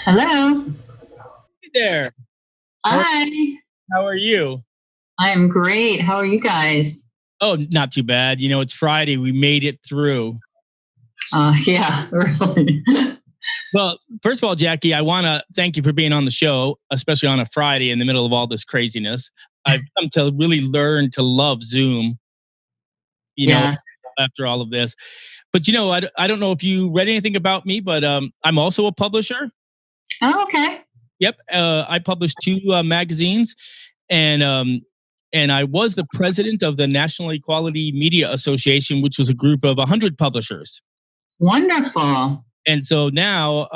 Hello. Hey there. How, Hi. how are you? I'm great. How are you guys? Oh, not too bad. It's Friday. We made it through. Yeah, really. Well, first of all, Jackie, I want to thank you for being on the show, especially on a Friday in the middle of all this craziness. I've come to really learn to love Zoom, you know, Yes. after all of this. But, I don't know if you read anything about me, but I'm also a publisher. Oh, okay. Yep. I published two magazines, and I was the president of the National Equality Media Association, which was a group of 100 publishers. Wonderful. And so now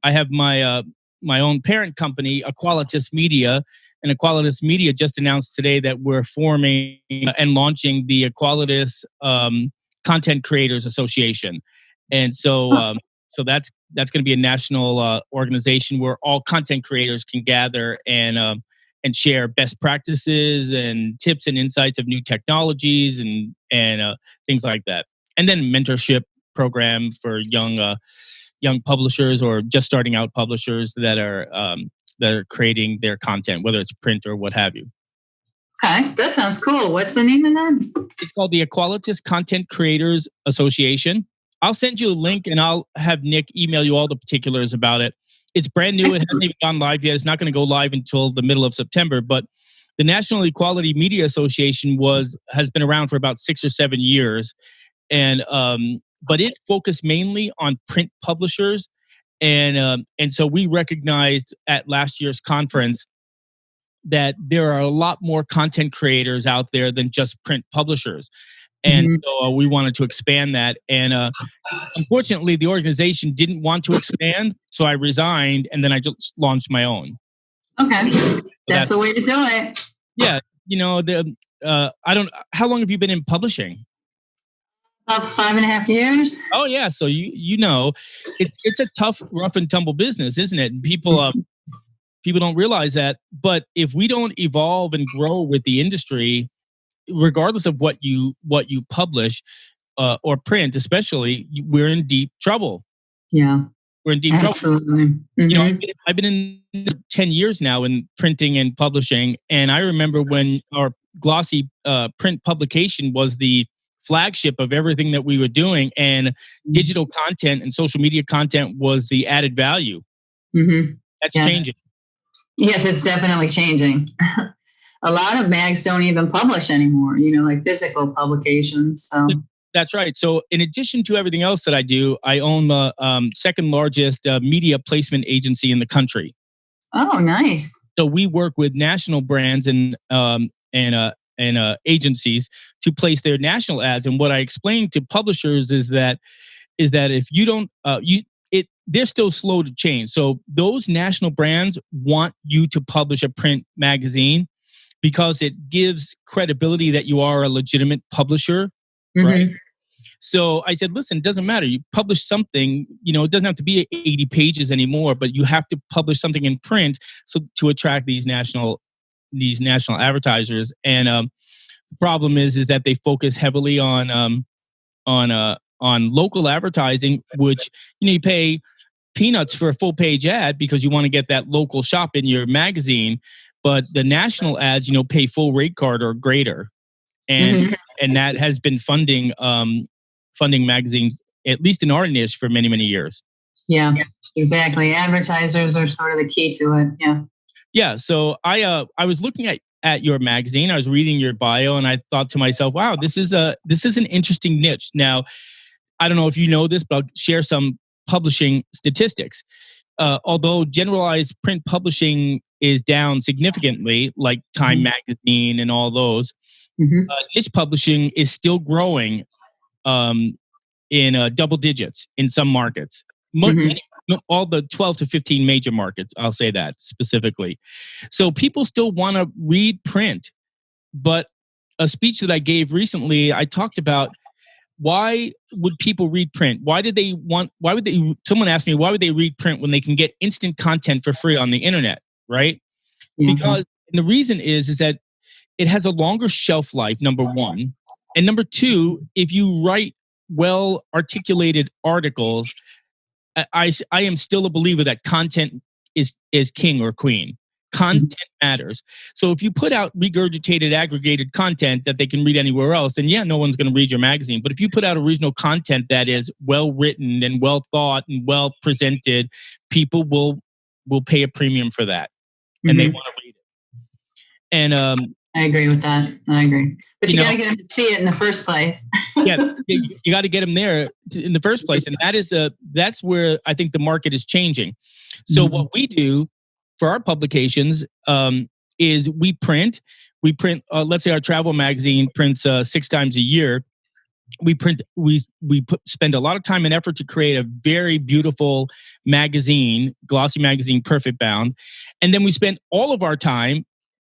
I have my own parent company, Equalitas Media, and Equalitas Media just announced today that we're forming and launching the Equalitas Content Creators Association, and so that's going to be a national organization where all content creators can gather and share best practices and tips and insights of new technologies and things like that, and then mentorship program for young publishers or just starting out publishers that are creating their content, whether it's print or what have you. Okay, that sounds cool. What's the name of that? It's called the Equalitas Content Creators Association. I'll send you a link and I'll have Nick email you all the particulars about it. It's brand new. It hasn't even gone live yet. It's not going to go live until the middle of September, but the National Equality Media Association has been around for about 6 or 7 years. And but it focused mainly on print publishers, and so we recognized at last year's conference that there are a lot more content creators out there than just print publishers, and so we wanted to expand that. And unfortunately, the organization didn't want to expand, so I resigned, and then I just launched my own. Okay, that's the way to do it. Yeah, I don't. How long have you been in publishing? About 5.5 years. Oh yeah, so it's a tough, rough and tumble business, isn't it? People don't realize that. But if we don't evolve and grow with the industry, regardless of what you publish or print, especially, we're in deep trouble. Yeah, we're in deep absolutely. trouble. I've been in 10 years now in printing and publishing, and I remember when our glossy print publication was the flagship of everything that we were doing, and digital content and social media content was the added value. That's changing. Yes, it's definitely changing. A lot of mags don't even publish anymore, like physical publications. So that's right. So in addition to everything else that I do, I own the second largest media placement agency in the country. Oh, nice. So we work with national brands and agencies to place their national ads. And what I explain to publishers is that if you don't, they're still slow to change. So those national brands want you to publish a print magazine because it gives credibility that you are a legitimate publisher, right? So I said, listen, it doesn't matter. You publish something, it doesn't have to be 80 pages anymore, but you have to publish something in print to attract these national advertisers. And the problem is that they focus heavily on local advertising, which you pay peanuts for a full page ad because you want to get that local shop in your magazine, but the national ads pay full rate card or greater, and that has been funding magazines, at least in our niche, for many years. Yeah, exactly. Advertisers are sort of the key to it. Yeah. So I was looking at your magazine. I was reading your bio, and I thought to myself, wow, this is an interesting niche. Now, I don't know if you know this, but I'll share some publishing statistics. Although generalized print publishing is down significantly, like Time Magazine and all those, niche publishing is still growing in double digits in some markets. All the 12 to 15 major markets, I'll say that specifically. So people still want to read print. But a speech that I gave recently, I talked about why would people read print? Someone asked me, why would they read print when they can get instant content for free on the internet, right? Because the reason is that it has a longer shelf life, number one. And number two, if you write well-articulated articles, I am still a believer that content is king or queen. Content matters. So if you put out regurgitated, aggregated content that they can read anywhere else, then yeah, no one's going to read your magazine. But if you put out original content that is well written and well thought and well presented, people will pay a premium for that, and they want to read it. And I agree with that. I agree. But you got to get them to see it in the first place. Yeah, you got to get them there in the first place, and that's where I think the market is changing. So what we do for our publications is we print. Let's say our travel magazine prints 6 times a year. We spend a lot of time and effort to create a very beautiful magazine, glossy magazine, perfect bound, and then we spend all of our time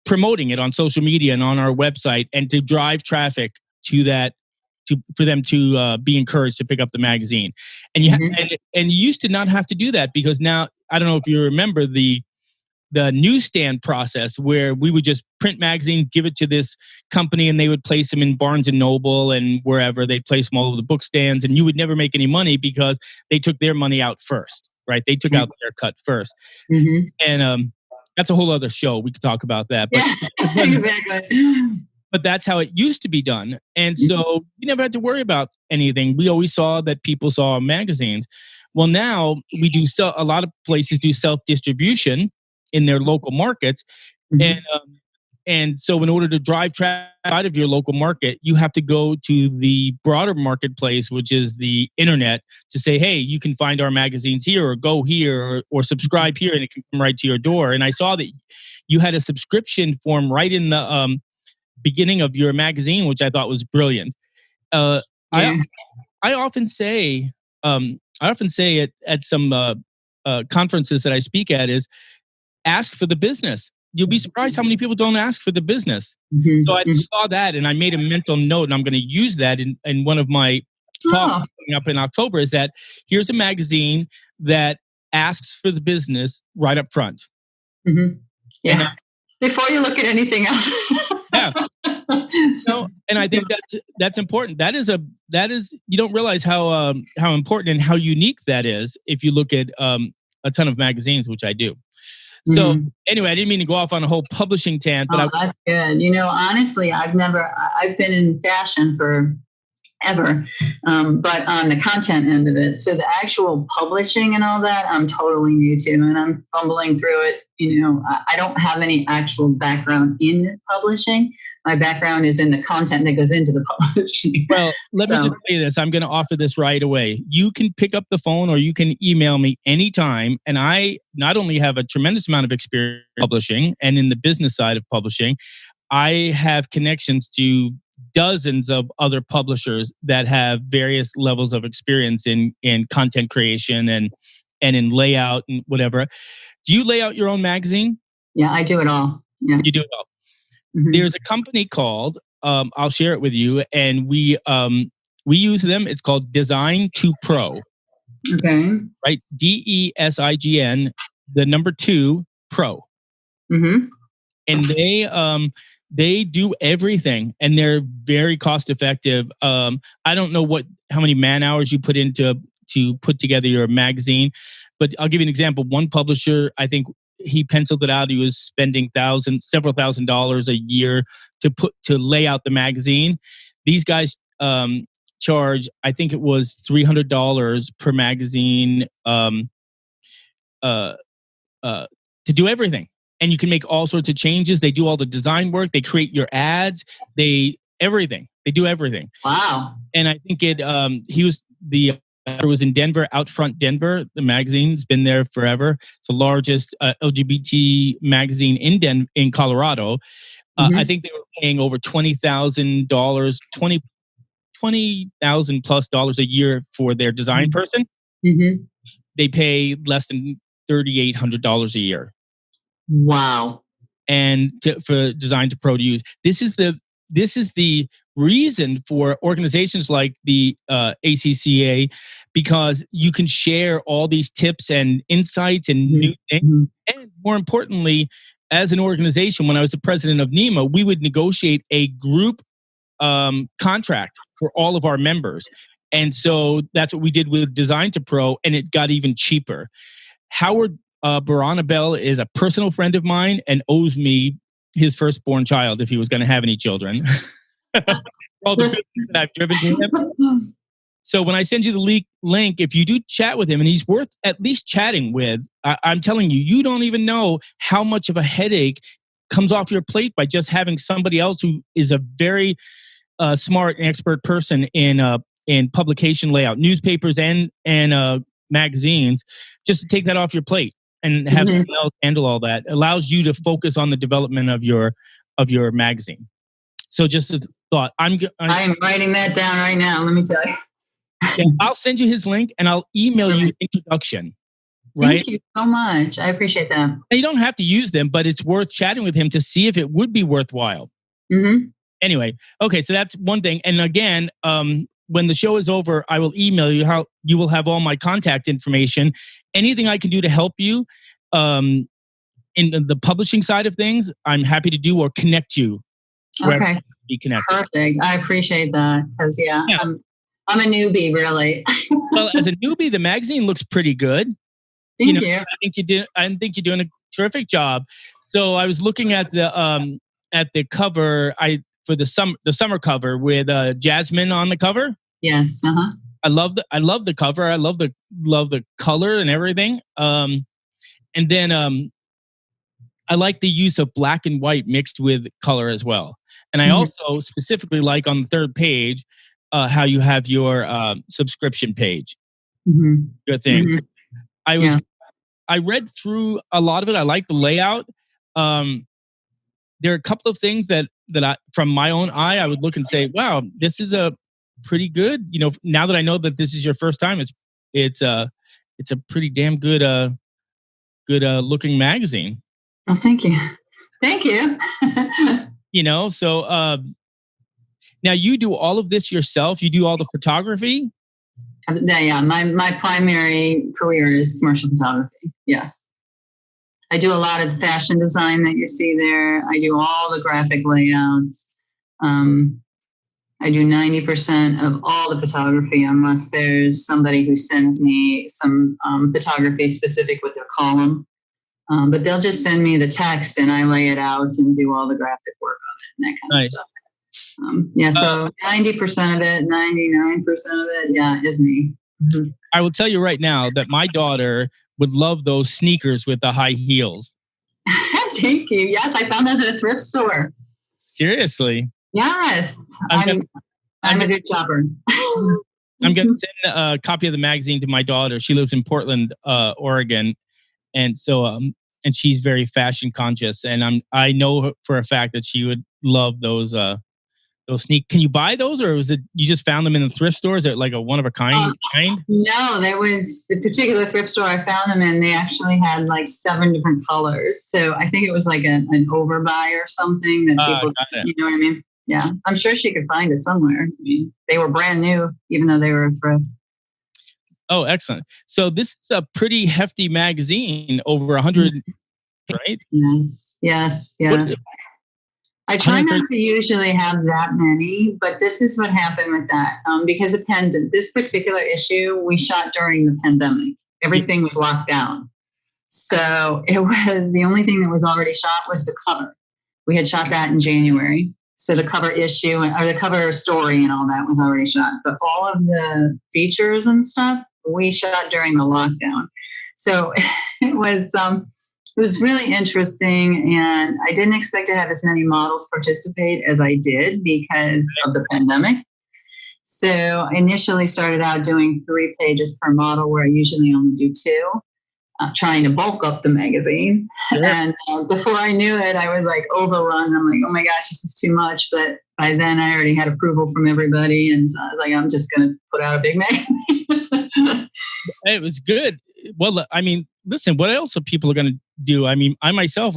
promoting it on social media and on our website, and to drive traffic to that, for them to be encouraged to pick up the magazine. And and you used to not have to do that, because now, I don't know if you remember the newsstand process, where we would just print magazines, give it to this company, and they would place them in Barnes and Noble and wherever. They'd place them all over the book stands, and you would never make any money because they took their money out first, right? They took out their cut first. And that's a whole other show. We could talk about that. But, exactly. But that's how it used to be done. And so you never had to worry about anything. We always saw that people saw magazines. Well, now we do a lot of places do self-distribution in their local markets. And so in order to drive traffic out of your local market, you have to go to the broader marketplace, which is the internet, to say, hey, you can find our magazines here, or go here, or subscribe here, and it can come right to your door. And I saw that you had a subscription form right in the beginning of your magazine, which I thought was brilliant. I often say at some conferences that I speak at is, ask for the business. You'll be surprised how many people don't ask for the business. So I saw that, and I made a mental note, and I'm going to use that in one of my talks coming up in October, is that here's a magazine that asks for the business right up front. Yeah. Before you look at anything else. Yeah. And I think that's important. That is you don't realize how important and how unique that is if you look at a ton of magazines, which I do. So anyway, I didn't mean to go off on a whole publishing tangent, but that's good. Honestly, I've been in fashion forever, but on the content end of it. So the actual publishing and all that, I'm totally new to, and I'm fumbling through it. I don't have any actual background in publishing. My background is in the content that goes into the publishing. Well, let me just say this. I'm going to offer this right away. You can pick up the phone, or you can email me anytime. And I not only have a tremendous amount of experience in publishing and in the business side of publishing, I have connections to dozens of other publishers that have various levels of experience in content creation and in layout and whatever. Do you lay out your own magazine? Yeah, I do it all. Yeah. You do it all. There's a company called, I'll share it with you, and we use them. It's called Design to Pro. Okay. Right? DESIGN, the number 2 Pro. And they do everything, and they're very cost effective. I don't know how many man hours you put into to put together your magazine, but I'll give you an example. One publisher, I think he penciled it out. He was spending several $1,000s a year to lay out the magazine. These guys charge, I think it was $300 per magazine to do everything. And you can make all sorts of changes. They do all the design work. They create your ads. Everything. They do everything. Wow. And I think it was in Denver, Out Front Denver. The magazine's been there forever. It's the largest LGBT magazine in Colorado. I think they were paying over $20,000, $20,000 plus dollars a year for their design person. They pay less than $3,800 a year. Wow. And for Design to Pro to use. This is the reason for organizations like the ACCA, because you can share all these tips and insights and new things. And more importantly, as an organization, when I was the president of NEMA, we would negotiate a group contract for all of our members. And so that's what we did with Design to Pro, and it got even cheaper. Howard Baranabel is a personal friend of mine and owes me his firstborn child if he was going to have any children. All the business that I've driven to him. So when I send you the link, if you do chat with him, and he's worth at least chatting with, I'm telling you, you don't even know how much of a headache comes off your plate by just having somebody else who is a very smart and expert person in publication layout, newspapers and magazines, just to take that off your plate and have someone else handle all that. It allows you to focus on the development of your magazine. So just a thought. I am writing that down right now. Let me tell you. Yeah, I'll send you his link and I'll email you an introduction. Right? Thank you so much. I appreciate that. Now, you don't have to use them, but it's worth chatting with him to see if it would be worthwhile. Anyway, okay, so that's one thing. And again, when the show is over, I will email you how you will have all my contact information. Anything I can do to help you in the publishing side of things, I'm happy to do, or connect you. Okay. Be connected. Perfect. I appreciate that because I'm a newbie, really. Well, as a newbie, the magazine looks pretty good. Thank you. I think you're doing a terrific job. So I was looking at the cover for the summer cover with Jasmine on the cover. Yes. I love the cover. I love the color and everything. And then I like the use of black and white mixed with color as well. And I also specifically like on the third page how you have your subscription page. Your thing. I read through a lot of it. I like the layout. There are a couple of things that I, from my own eye, I would look and say, "Wow, this is a pretty good." You know, now that I know that this is your first time, it's a pretty damn good looking magazine. Oh, thank you, thank you. You know, so now you do all of this yourself. You do all the photography. Yeah, my primary career is commercial photography. Yes. I do a lot of the fashion design that you see there. I do all the graphic layouts. I do 90% of all the photography unless there's somebody who sends me some photography specific with their column. But they'll just send me the text and I lay it out and do all the graphic work on it and that kind of stuff. So 90% of it, 99% of it, is me. I will tell you right now that my daughter would love those sneakers with the high heels. Thank you. Yes, I found those at a thrift store. Seriously? Yes. I'm a good shopper. I'm going to send a copy of the magazine to my daughter. She lives in Portland, Oregon. And so, and she's very fashion conscious. And I know for a fact that she would love those Can you buy those, or was it you just found them in the thrift store? Is it like a one of a kind? No, there was the particular thrift store I found them in. They actually had like 7 different colors. So I think it was like an overbuy or something that people, you know what I mean? Yeah, I'm sure she could find it somewhere. I mean, they were brand new, even though they were a thrift. Oh, excellent. So this is a pretty hefty magazine, over 100, right? Yes. I try not to usually have that many, but this is what happened with that. Because this particular issue, we shot during the pandemic. Everything was locked down. So it was the only thing that was already shot was the cover. We had shot that in January. So the cover issue or the cover story and all that was already shot. But all of the features and stuff, we shot during the lockdown. So it was really interesting, and I didn't expect to have as many models participate as I did because of the pandemic. So I initially started out doing 3 pages per model, where I usually only do 2, trying to bulk up the magazine. Sure. And before I knew it, I was like overrun. I'm like, oh my gosh, this is too much. But by then I already had approval from everybody. And so I was like, I'm just going to put out a big magazine. It was good. Well, I mean, listen, what else are people going to do? I mean, I myself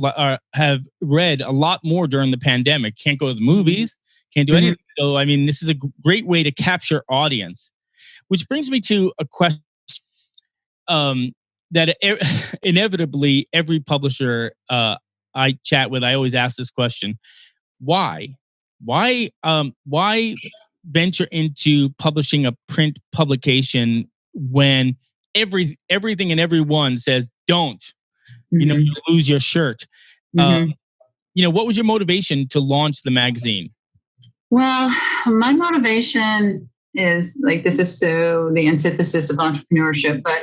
have read a lot more during the pandemic. Can't go to the movies, can't do anything. So, I mean, this is a great way to capture audience, which brings me to a question that inevitably every publisher I chat with, I always ask this question: Why venture into publishing a print publication when everything and everyone says don't? Mm-hmm. You lose your shirt. Mm-hmm. What was your motivation to launch the magazine? Well, my motivation is like, this is so the antithesis of entrepreneurship, but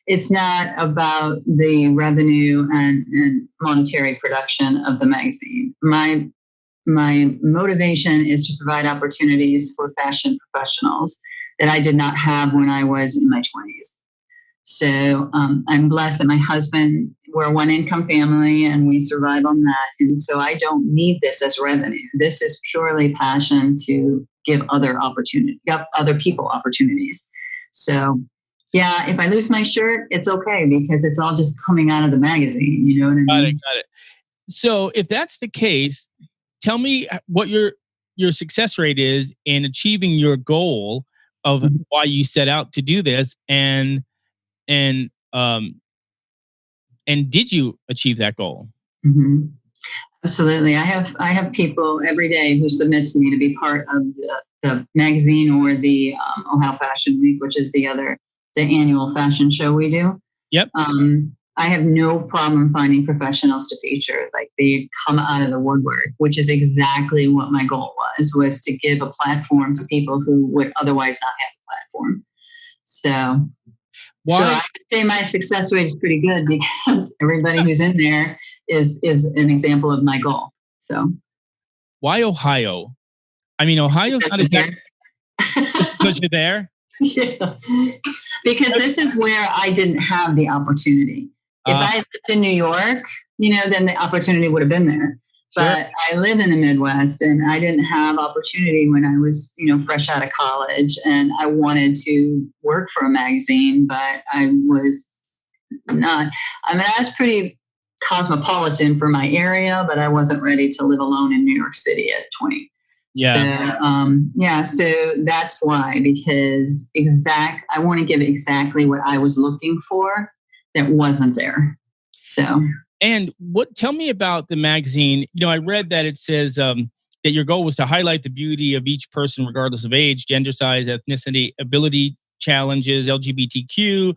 it's not about the revenue and monetary production of the magazine. My motivation is to provide opportunities for fashion professionals that I did not have when I was in my 20s. So I'm blessed that my husband, we're a one-income family and we survive on that. And so I don't need this as revenue. This is purely passion to give other people opportunities. So yeah, if I lose my shirt, it's okay because it's all just coming out of the magazine. You know what I mean? Got it. So if that's the case, tell me what your success rate is in achieving your goal of why you set out to do this, and did you achieve that goal? Mm-hmm. Absolutely. I have people every day who submit to me to be part of the magazine or the Ohio Fashion Week, which is the annual fashion show we do. Yep. I have no problem finding professionals to feature. Like, they come out of the woodwork, which is exactly what my goal was to give a platform to people who would otherwise not have a platform. So I would say my success rate is pretty good because everybody who's in there is an example of my goal. So why Ohio? I mean, Ohio's not exactly because you're there. Yeah. Because this is where I didn't have the opportunity. If I lived in New York, then the opportunity would have been there. Sure. But I live in the Midwest and I didn't have opportunity when I was, fresh out of college, and I wanted to work for a magazine, but I was not. I mean, I was pretty cosmopolitan for my area, but I wasn't ready to live alone in New York City at 20. Yeah. So that's why, because I want to give exactly what I was looking for that wasn't there. So. And tell me about the magazine. I read that it says that your goal was to highlight the beauty of each person, regardless of age, gender, size, ethnicity, ability, challenges, LGBTQ,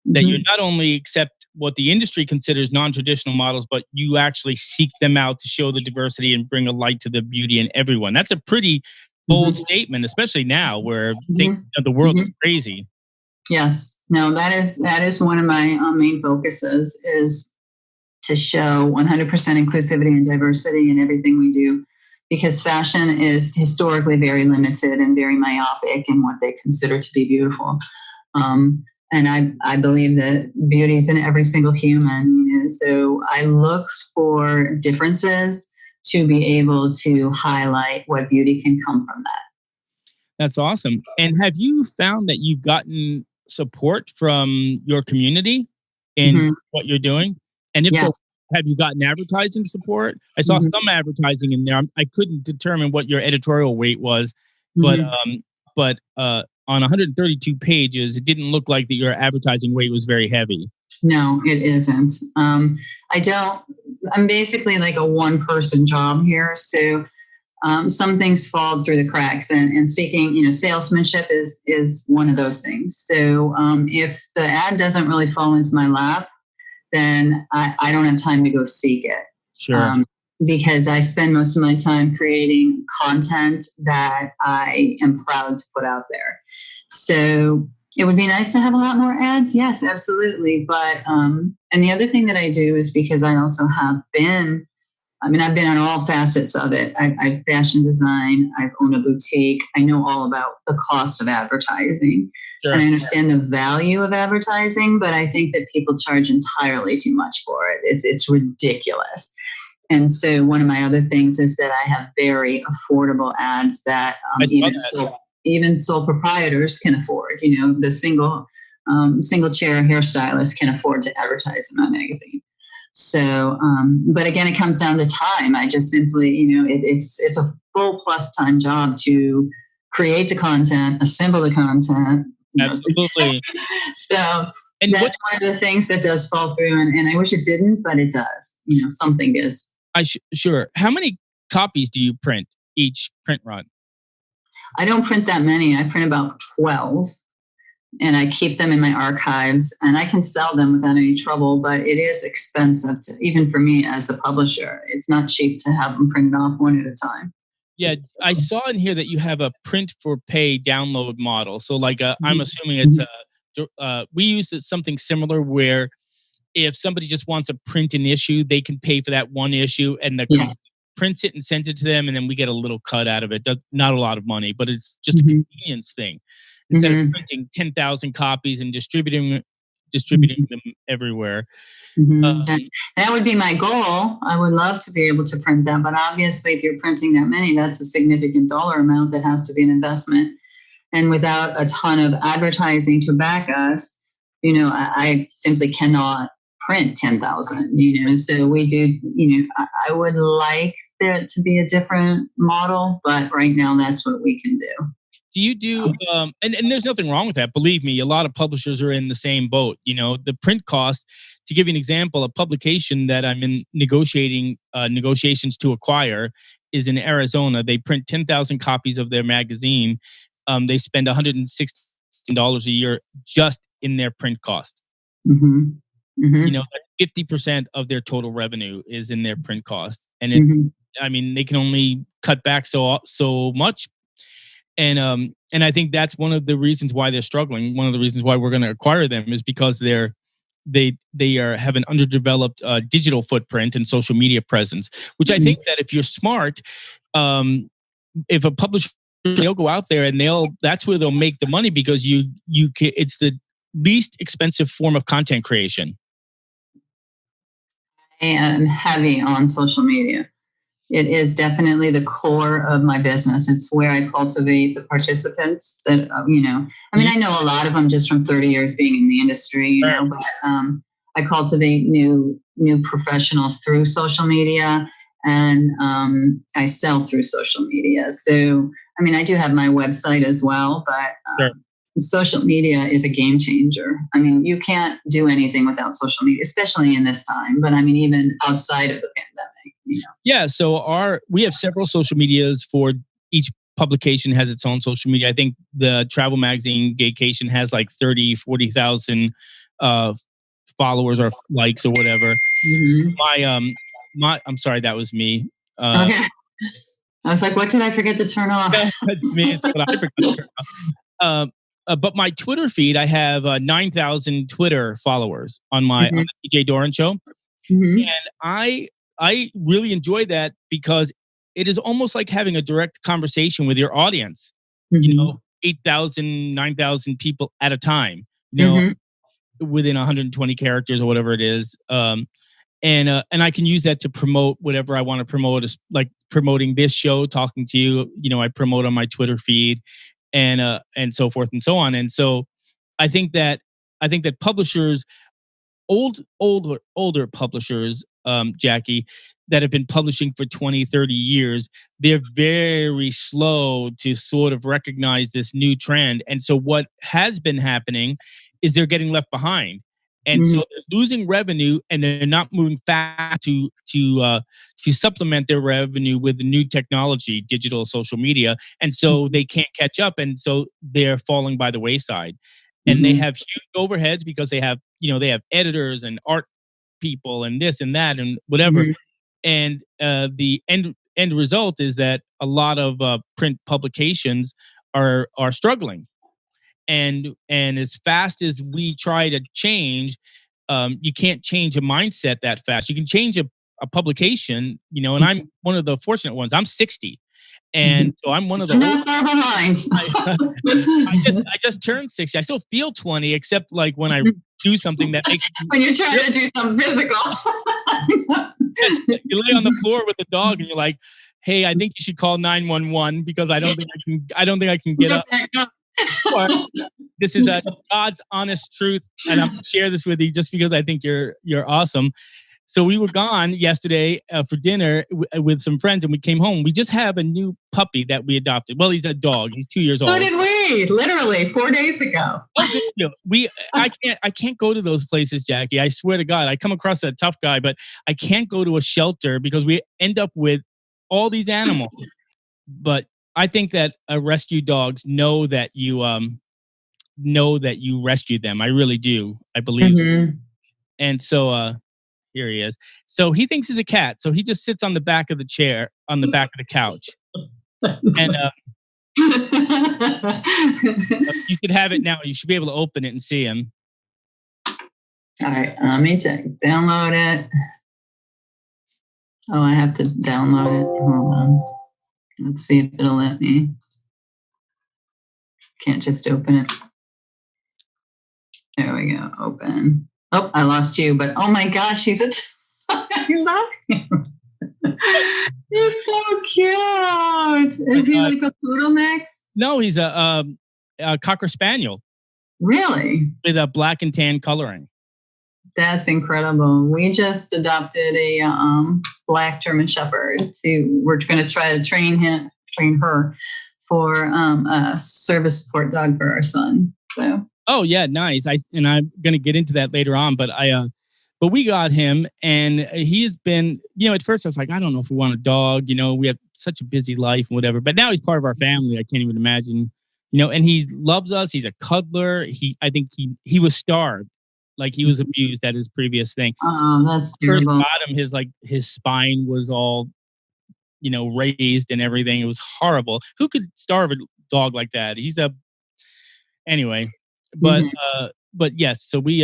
that you not only accept what the industry considers non-traditional models, but you actually seek them out to show the diversity and bring a light to the beauty in everyone. That's a pretty bold statement, especially now where the world is crazy. Yes. No, that is one of my main focuses, is to show 100% inclusivity and diversity in everything we do, because fashion is historically very limited and very myopic in what they consider to be beautiful. And I believe that beauty is in every single human. So I look for differences to be able to highlight what beauty can come from that. That's awesome. And have you found that you've gotten support from your community in what you're doing? And if so, have you gotten advertising support? I saw some advertising in there. I couldn't determine what your editorial weight was, but on 132 pages, it didn't look like that your advertising weight was very heavy. No, it isn't. I'm basically like a one-person job here. So some things fall through the cracks, and seeking, salesmanship is one of those things. So if the ad doesn't really fall into my lap, then I don't have time to go seek it. Sure. Because I spend most of my time creating content that I am proud to put out there. So it would be nice to have a lot more ads. Yes, absolutely. But, and the other thing that I do is, because I also I've been on all facets of it. I've fashion design, I've owned a boutique. I know all about the cost of advertising. Sure. And I understand the value of advertising, but I think that people charge entirely too much for it. It's ridiculous. And so one of my other things is that I have very affordable ads that even sole proprietors can afford. The single chair hairstylist can afford to advertise in my magazine. So, but again, it comes down to time. I just simply, it's a full plus time job to create the content, assemble the content. Absolutely. So that's one of the things that does fall through, and I wish it didn't, but it does. Something is. Sure. How many copies do you print each print run? I don't print that many. I print about 12, and I keep them in my archives, and I can sell them without any trouble, but it is expensive even for me as the publisher. It's not cheap to have them printed off one at a time. Yeah, I saw in here that you have a print for pay download model. So like, I'm Mhm. assuming it's we use something similar where if somebody just wants to print an issue, they can pay for that one issue, and the company Yes. prints it and sends it to them, and then we get a little cut out of it. Not a lot of money, but it's just a Mhm. convenience thing. Instead of Mhm. printing 10,000 copies and distributing Mhm. them everywhere. Mhm. Um, That would be my goal. I would love to be able to print that, but obviously, if you're printing that many, that's a significant dollar amount that has to be an investment. And without a ton of advertising to back us, I simply cannot print 10,000, so we do, I would like there to be a different model, but right now that's what we can do. do you do and there's nothing wrong with that. Believe me, a lot of publishers are in the same boat. The print cost, to give you an example, a publication that I'm in negotiations to acquire is in Arizona. They print 10,000 copies of their magazine. They spend $116 a year just in their print cost. Hmm. Hmm. 50% of their total revenue is in their print cost. And Hmm. I mean, they can only cut back so much. And I think that's one of the reasons why they're struggling. One of the reasons why we're going to acquire them is because they have an underdeveloped digital footprint and social media presence. Which I think that if you're smart, um, if a publisher, they'll go out there and that's where they'll make the money, because it's the least expensive form of content creation. I am heavy on social media. It is definitely the core of my business. It's where I cultivate the participants that, I mean, I know a lot of them just from 30 years being in the industry, but I cultivate new professionals through social media, and I sell through social media. So, I mean, I do have my website as well, but Sure. social media is a game changer. I mean, you can't do anything without social media, especially in this time, but I mean, even outside of the pandemic. Yeah, so we have several social medias. For each publication has its own social media. I think the travel magazine Gaycation has like 40,000 uh, followers or likes or whatever. Mhm. I'm sorry, that was me. Okay. I was like, what did I forget to turn off? That's me. It's what I forgot to turn off. But my Twitter feed, I have 9,000 Twitter followers on Mhm. the DJ Doran show. Mhm. And I really enjoy that, because it is almost like having a direct conversation with your audience. Mhm. 8,000, 9,000 people at a time. Mhm. Within 120 characters or whatever it is. And I can use that to promote whatever I want to promote, like promoting this show, talking to you. I promote on my Twitter feed, and so forth and so on. And so I think that publishers, older publishers, Jackie, that have been publishing for 20, 30 years, they're very slow to sort of recognize this new trend. And so what has been happening is they're getting left behind. And so Mhm. they're losing revenue, and they're not moving fast to supplement their revenue with the new technology, digital, social media. And so they can't catch up. And so they're falling by the wayside. And they Mhm. have huge overheads, because they have editors and art people and this and that and whatever. Mhm. And the end result is that a lot of print publications are struggling. And as fast as we try to change, you can't change a mindset that fast. You can change a publication, and I'm one of the fortunate ones. I'm 60, and Mhm. so I'm one of the I'm old. not far behind. I just turned 60. I still feel 20, except like when I do something that makes me. When you're trying to do something physical. Yes, you lay on the floor with the dog, and you're like, "Hey, I think you should call 911, because I don't think I can. I don't think I can get up." Or, this is a God's honest truth, and I'm gonna share this with you just because I think you're awesome. So we were gone yesterday for dinner with some friends, and we came home. We just have a new puppy that we adopted. Well, he's a dog. He's 2 years So old. did we, literally 4 days ago. Oh, good deal. I can't go to those places, Jackie. I swear to God, I come across that tough guy, but I can't go to a shelter because we end up with all these animals. But I think that rescue dogs know that you rescued them. I really do. I believe. Mm-hmm. And so here he is. So he thinks he's a cat. So he just sits on the back of the chair, on the back of the couch. And you should have it now. You should be able to open it and see him. All right, let me check. Download it. Oh, I have to download it. Hold on. Let's see if it'll let me. Can't just open it. There we go. Open. Oh, I lost you, but oh my gosh, he's I love him. He's so cute. Is he like a poodle mix? No, he's a Cocker Spaniel. Really? With a black and tan coloring. That's incredible. We just adopted a black German Shepherd. We're going to try to train her for a service support dog for our son. So. Oh yeah, nice. I'm going to get into that later on, but we got him, and he has been. At first I was like, I don't know if we want a dog. We have such a busy life and whatever. But now he's part of our family. I can't even imagine. And he loves us. He's a cuddler. I think he was starved. Like he was abused at his previous thing. Oh, that's terrible. Bottom, his spine was all, raised and everything. It was horrible. Who could starve a dog like that? Anyway, but but yes. So we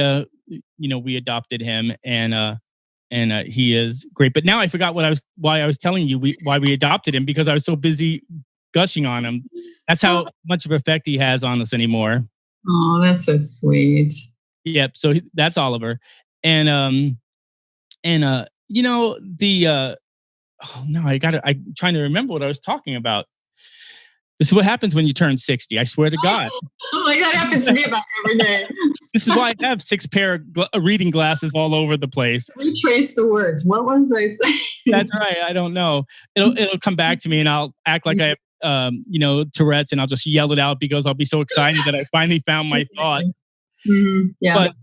we adopted him, and he is great. But now I forgot why I was telling you why we adopted him, because I was so busy gushing on him. That's how much of effect he has on us anymore. Oh, that's so sweet. Yep. So that's Oliver, and I'm trying to remember what I was talking about. This is what happens when you turn 60. I swear to God. Oh my God, it happens to me about every day. This is why I have 6 pair of reading glasses all over the place. Retrace the words. What was I saying? That's right. I don't know. It'll come back to me, and I'll act like I have Tourette's, and I'll just yell it out because I'll be so excited that I finally found my thought. Mm-hmm. Yeah, but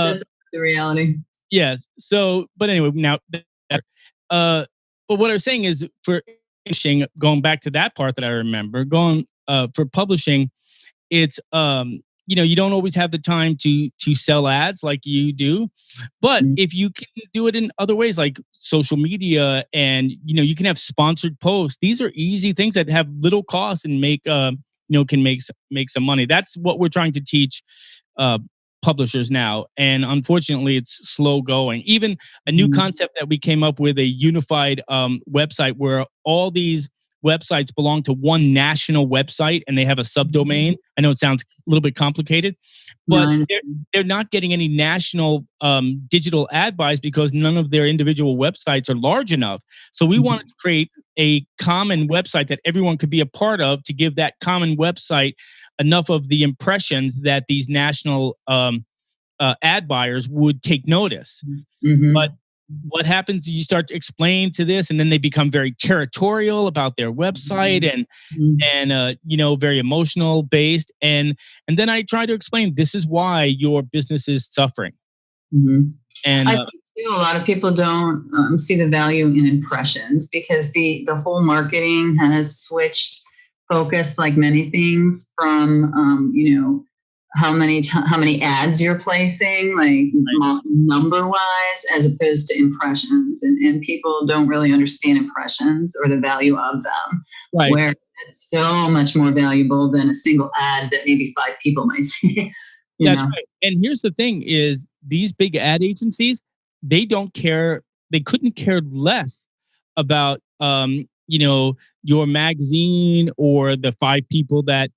that's the reality. Yes. So, but anyway, now, but what I was saying is, for publishing, going back to that part that I remember, for publishing, it's you don't always have the time to sell ads like you do, but if you can do it in other ways like social media, and you can have sponsored posts. These are easy things that have little cost and make can make some money. That's what we're trying to teach publishers now, and unfortunately it's slow going. Even a new concept that we came up with, a unified website where all these websites belong to one national website and they have a subdomain. I know it sounds a little bit complicated, but they're not getting any national digital ad buys because none of their individual websites are large enough. So we wanted to create a common website that everyone could be a part of, to give that common website enough of the impressions that these national ad buyers would take notice. But what happens is you start to explain to this, and then they become very territorial about their website, and very emotional based. And then I try to explain, this is why your business is suffering. And I think too, a lot of people don't see the value in impressions, because the whole marketing has switched focus, like many things, from how many ads you're placing, like number wise, as opposed to impressions, and people don't really understand impressions or the value of them. Right. Where it's so much more valuable than a single ad that maybe 5 people might see. That's right. And here's the thing: is these big ad agencies, they don't care. They couldn't care less about your magazine or the 5 people that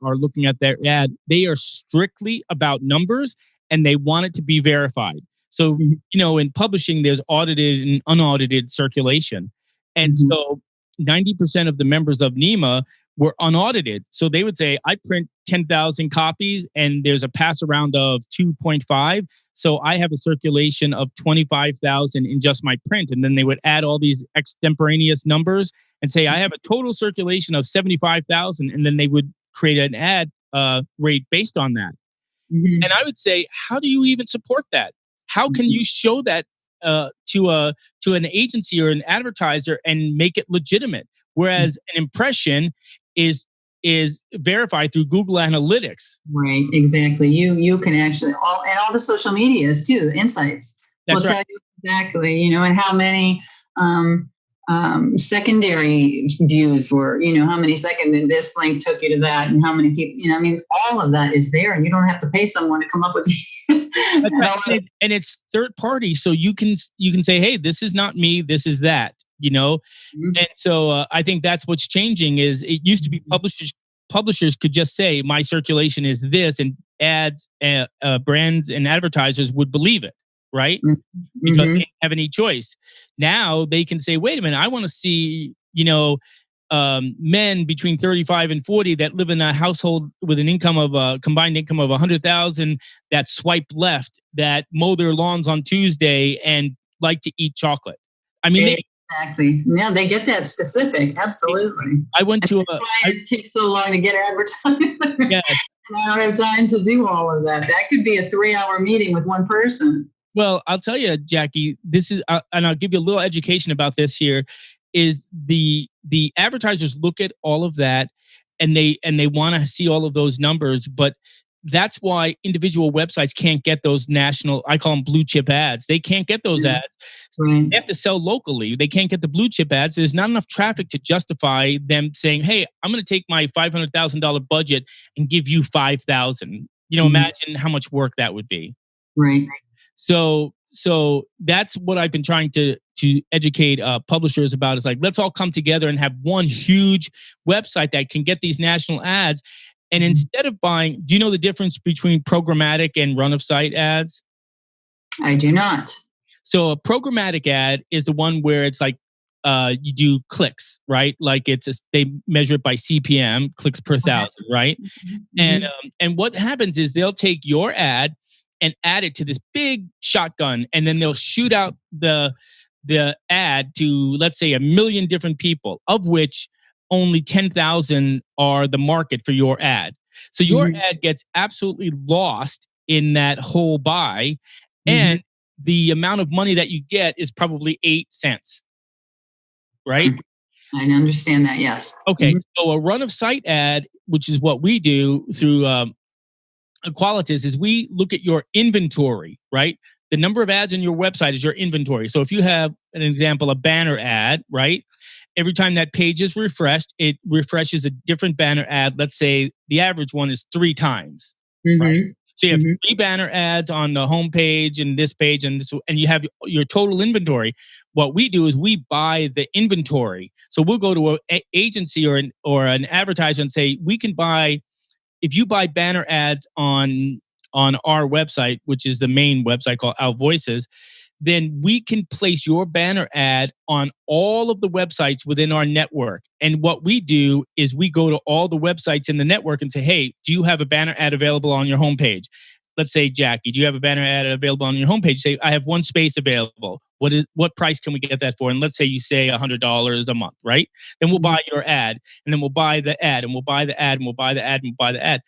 are looking at their ad. They are strictly about numbers, and they want it to be verified. So, in publishing, there's audited and unaudited circulation. And so 90% of the members of NEMA were unaudited. So they would say, I print 10,000 copies and there's a pass around of 2.5. So I have a circulation of 25,000 in just my print. And then they would add all these extemporaneous numbers and say, I have a total circulation of 75,000. And then they would create an ad rate based on that. And I would say, how do you even support that? How can you show that to an agency or an advertiser and make it legitimate? Whereas an impression is verified through Google Analytics. Right, exactly. You can actually all the social medias too. Insights will That's right. tell you exactly, and how many secondary views were, how many second this link took you to that, and how many people, all of that is there, and you don't have to pay someone to come up with. That's right. And it's third party, so you can say, hey, this is not me, this is that. Mm-hmm. And so I think that's what's changing. Is it used to be publishers could just say my circulation is this, and ads, brands and advertisers would believe it, right? Mm-hmm. Because they didn't have any choice. Now they can say, wait a minute, I want to see, men between 35 and 40 that live in a household with an income of a combined income of 100,000 that swipe left, that mow their lawns on Tuesday and like to eat chocolate. I mean, exactly. Yeah, they get that specific. Absolutely. I went to it takes so long to get advertised. Yes. I don't have time to do all of that. That could be a 3-hour meeting with one person. Well, I'll tell you, Jackie, this is, and I'll give you a little education about this here, is the advertisers look at all of that and they want to see all of those numbers, but that's why individual websites can't get those national, I call them blue chip ads. They can't get those ads. Right. They have to sell locally. They can't get the blue chip ads. There's not enough traffic to justify them saying, hey, I'm going to take my $500,000 budget and give you 5,000. Imagine how much work that would be. Right. So that's what I've been trying to educate publishers about. Is like, let's all come together and have one huge website that can get these national ads. And instead of buying, do you know the difference between programmatic and run of site ads? I do not. So a programmatic ad is the one where it's like you do clicks, right? Like they measure it by CPM, clicks per thousand, right? Mm-hmm. And what happens is they'll take your ad and add it to this big shotgun, and then they'll shoot out the ad to, let's say, 1 million different people, of which only 10,000 are the market for your ad. So your ad gets absolutely lost in that whole buy, and the amount of money that you get is probably 8 cents, right? I understand that, yes. Okay, so a run of site ad, which is what we do through Qualitas, is we look at your inventory, right? The number of ads on your website is your inventory. So if you have, an example, a banner ad, right? Every time that page is refreshed, it refreshes a different banner ad. Let's say the average one is 3 times, right? So you have 3 banner ads on the home page and this page and this, and you have your total inventory. What we do is we buy the inventory. So we'll go to an agency or an advertiser and say, we can buy, if you buy banner ads on our website, which is the main website called Our Voices, then we can place your banner ad on all of the websites within our network. And what we do is we go to all the websites in the network and say, hey, do you have a banner ad available on your homepage? Let's say, Jackie, do you have a banner ad available on your homepage? Say, I have 1 space available. What price can we get that for? And let's say you say $100 a month, right? Then we'll buy your ad, and then we'll buy the ad, and we'll buy the ad, and we'll buy the ad, and we'll buy the ad.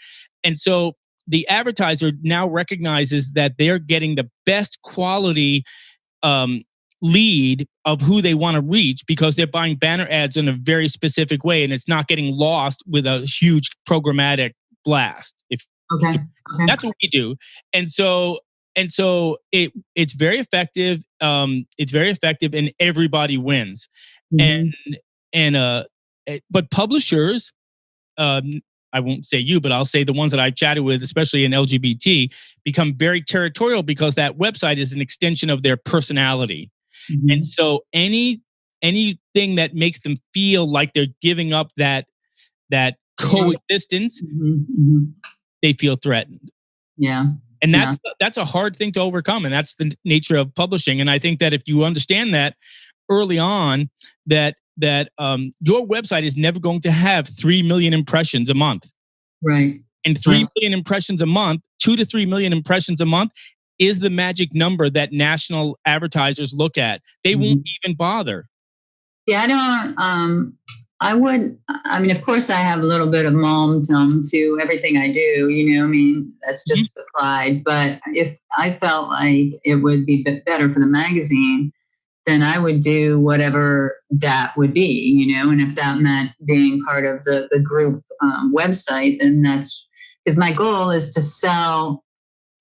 And so the advertiser now recognizes that they're getting the best quality lead of who they want to reach, because they're buying banner ads in a very specific way, and it's not getting lost with a huge programmatic blast. Okay. That's what we do. And so it's very effective. It's very effective, and everybody wins. But publishers, I won't say you, but I'll say the ones that I've chatted with, especially in LGBT, become very territorial because that website is an extension of their personality. And so anything that makes them feel like they're giving up that coexistence, they feel threatened. Yeah. And that's a hard thing to overcome. And that's the nature of publishing. And I think that if you understand that early on, that your website is never going to have 3 million impressions a month. Right. And 3 million impressions a month, 2 to 3 million impressions a month is the magic number that national advertisers look at. They won't even bother. Yeah, I mean, of course I have a little bit of mom to everything I do, that's just the pride. But if I felt like it would be better for the magazine then I would do whatever that would be, and if that meant being part of the group website, then that's because my goal is to sell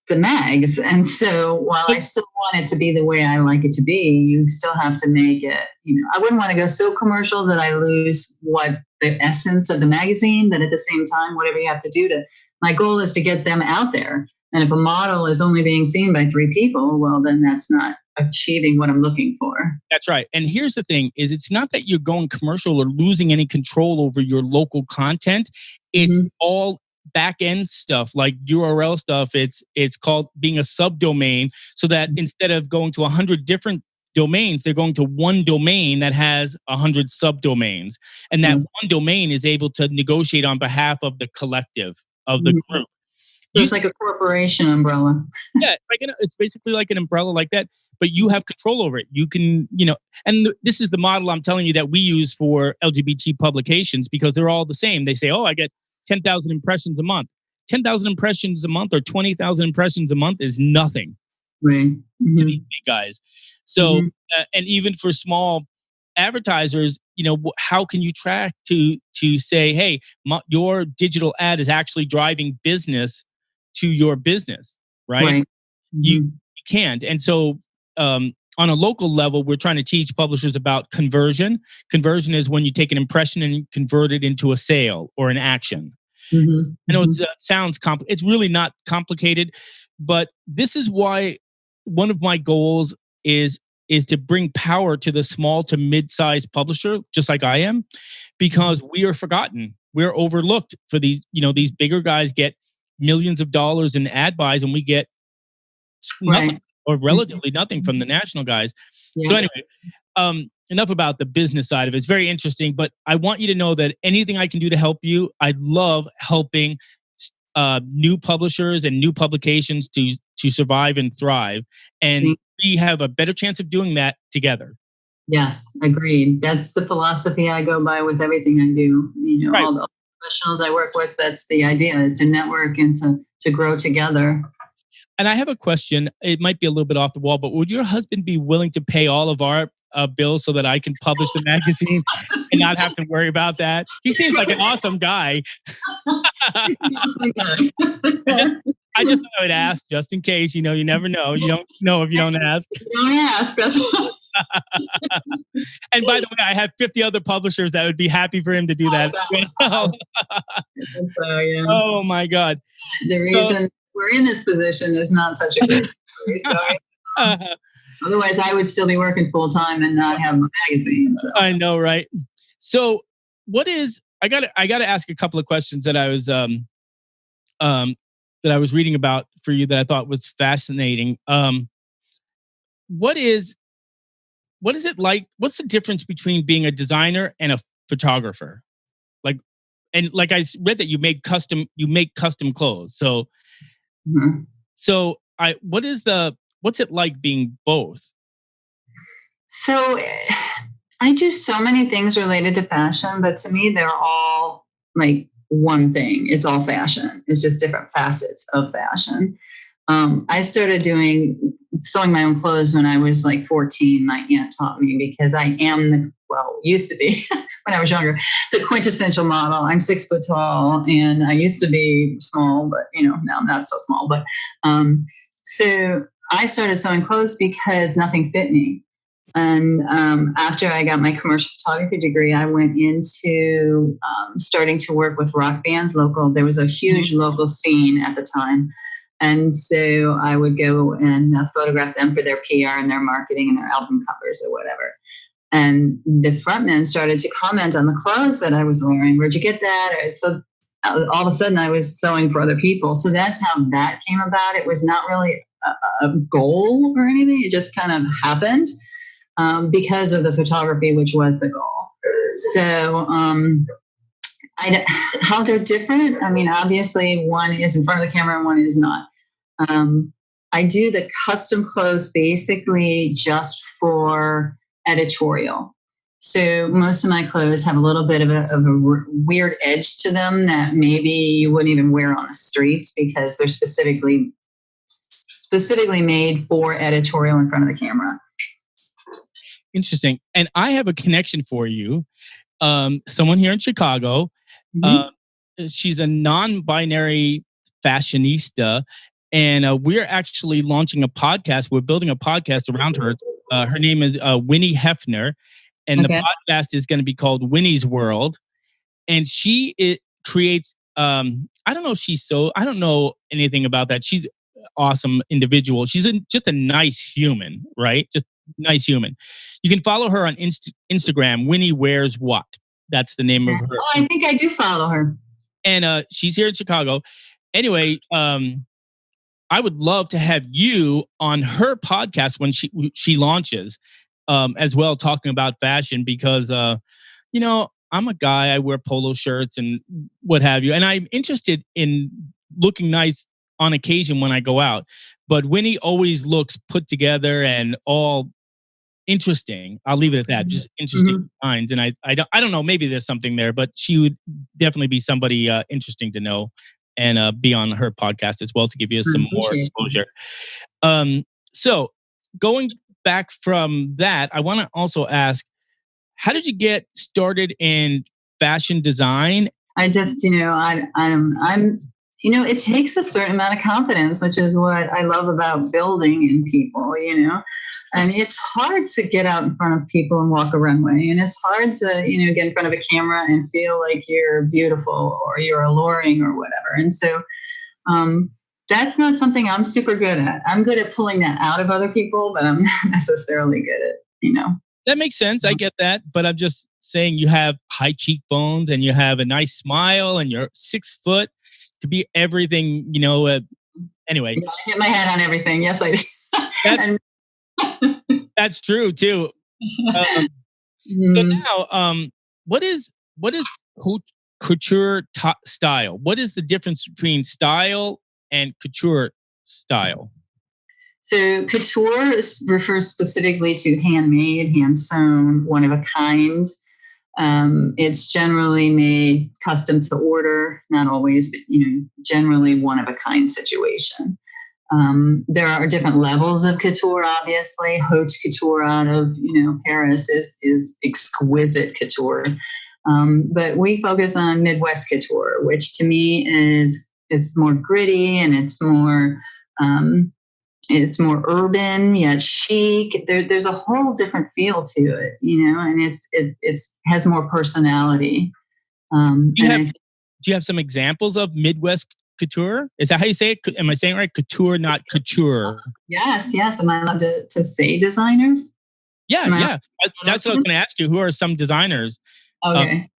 the mags. And so while I still want it to be the way I like it to be, you still have to make it, I wouldn't want to go so commercial that I lose what the essence of the magazine, but at the same time, whatever you have to do my goal is to get them out there. And if a model is only being seen by 3 people, well, then that's not achieving what I'm looking for. That's right. And here's the thing is it's not that you're going commercial or losing any control over your local content. It's all back end stuff like URL stuff. It's called being a subdomain, so that instead of going to 100 different domains, they're going to one domain that has 100 subdomains. And that one domain is able to negotiate on behalf of the collective of the group. So it's like a corporation umbrella. Yeah, it's basically like an umbrella like that, but you have control over it. You can, and this is the model I'm telling you that we use for LGBT publications, because they're all the same. They say, oh, I get 10,000 impressions a month. 10,000 impressions a month or 20,000 impressions a month is nothing to these big guys. So, and even for small advertisers, how can you track to say, hey, your digital ad is actually driving business to your business, right? You can't. And so on a local level, we're trying to teach publishers about conversion. Conversion is when you take an impression and convert it into a sale or an action. I know it sounds complicated. It's really not complicated, but this is why one of my goals is to bring power to the small to mid-sized publisher, just like I am, because we are forgotten. We're overlooked for these, these bigger guys get millions of dollars in ad buys, and we get nothing or relatively nothing from the national guys. So anyway, enough about the business side of it. It's very interesting, but I want you to know that anything I can do to help you, I love helping new publishers and new publications to survive and thrive. And we have a better chance of doing that together. Yes, agreed. That's the philosophy I go by with everything I do. All the professionals I work with, that's the idea, is to network and to grow together. And I have a question. It might be a little bit off the wall, but would your husband be willing to pay all of our bills so that I can publish the magazine and not have to worry about that? He seems like an awesome guy. I just thought I would ask just in case. You never know. You don't know if you don't ask. Don't ask. And by the way, I have 50 other publishers that would be happy for him to do that. Oh my God. The reason we're in this position is not such a good story. Otherwise, I would still be working full time and not have a magazine. So. I know, right? So, I got to ask a couple of questions that I was reading about for you that I thought was fascinating. What is it like? What's the difference between being a designer and a photographer? Like I read that you make custom clothes. So, what's it like being both? So I do so many things related to fashion, but to me, they're all like one thing. It's all fashion. It's just different facets of fashion. I started sewing my own clothes when I was like 14. My aunt taught me, because I am used to be when I was younger, the quintessential model. I'm 6 foot tall, and I used to be small, but now I'm not so small. But so I started sewing clothes because nothing fit me. And after I got my commercial photography degree, I went into starting to work with rock bands local. There was a huge local scene at the time. And so I would go and photograph them for their PR and their marketing and their album covers or whatever. And the frontmen started to comment on the clothes that I was wearing. Where'd you get that? So all of a sudden I was sewing for other people. So that's how that came about. It was not really a goal or anything. It just kind of happened because of the photography, which was the goal. So how they're different. I mean, obviously one is in front of the camera and one is not. I do the custom clothes basically just for editorial. So most of my clothes have a little bit of a weird edge to them that maybe you wouldn't even wear on the streets, because they're specifically made for editorial in front of the camera. Interesting. And I have a connection for you. Someone here in Chicago. Mhm. She's a non-binary fashionista, and we're actually launching a podcast. We're building a podcast around her. Her name is Winnie Hefner, and the Okay. podcast is going to be called Winnie's World. And creates. I don't know if I don't know anything about that. She's an awesome individual. She's just a nice human, right? Just nice human. You can follow her on Instagram. Winnie Wears What? That's the name of her. Oh, I think I do follow her. And she's here in Chicago. Anyway, I would love to have you on her podcast when she launches, as well, talking about fashion because I'm a guy. I wear polo shirts and what have you, and I'm interested in looking nice on occasion when I go out. But Winnie always looks put together and all interesting. I'll leave it at that. Just interesting minds, and I don't know. Maybe there's something there, but she would definitely be somebody interesting to know and be on her podcast as well to give you some more exposure. So going back from that, I want to also ask, how did you get started in fashion design? I just, I'm, it takes a certain amount of confidence, which is what I love about building in people, and it's hard to get out in front of people and walk a runway. And it's hard to, get in front of a camera and feel like you're beautiful or you're alluring or whatever. And so, that's not something I'm super good at. I'm good at pulling that out of other people, but I'm not necessarily good at, That makes sense. I get that. But I'm just saying you have high cheekbones and you have a nice smile and you're 6 foot. To be everything, anyway. I hit my head on everything. Yes, I do. That's true too. So now, what is couture style? What is the difference between style and couture style? So couture refers specifically to handmade, hand sewn, one of a kind. It's generally made custom to order, not always, but generally one of a kind situation. There are different levels of couture. Obviously, haute couture out of Paris is exquisite couture, but we focus on Midwest couture, which to me is more gritty and it's more urban yet chic. There's a whole different feel to it, and it has more personality. Do you have some examples of Midwest couture? Is that how you say it? Am I saying it right? Couture, not couture. Yes. Am I allowed to say designers? Yeah. That's what I was going to ask you. Who are some designers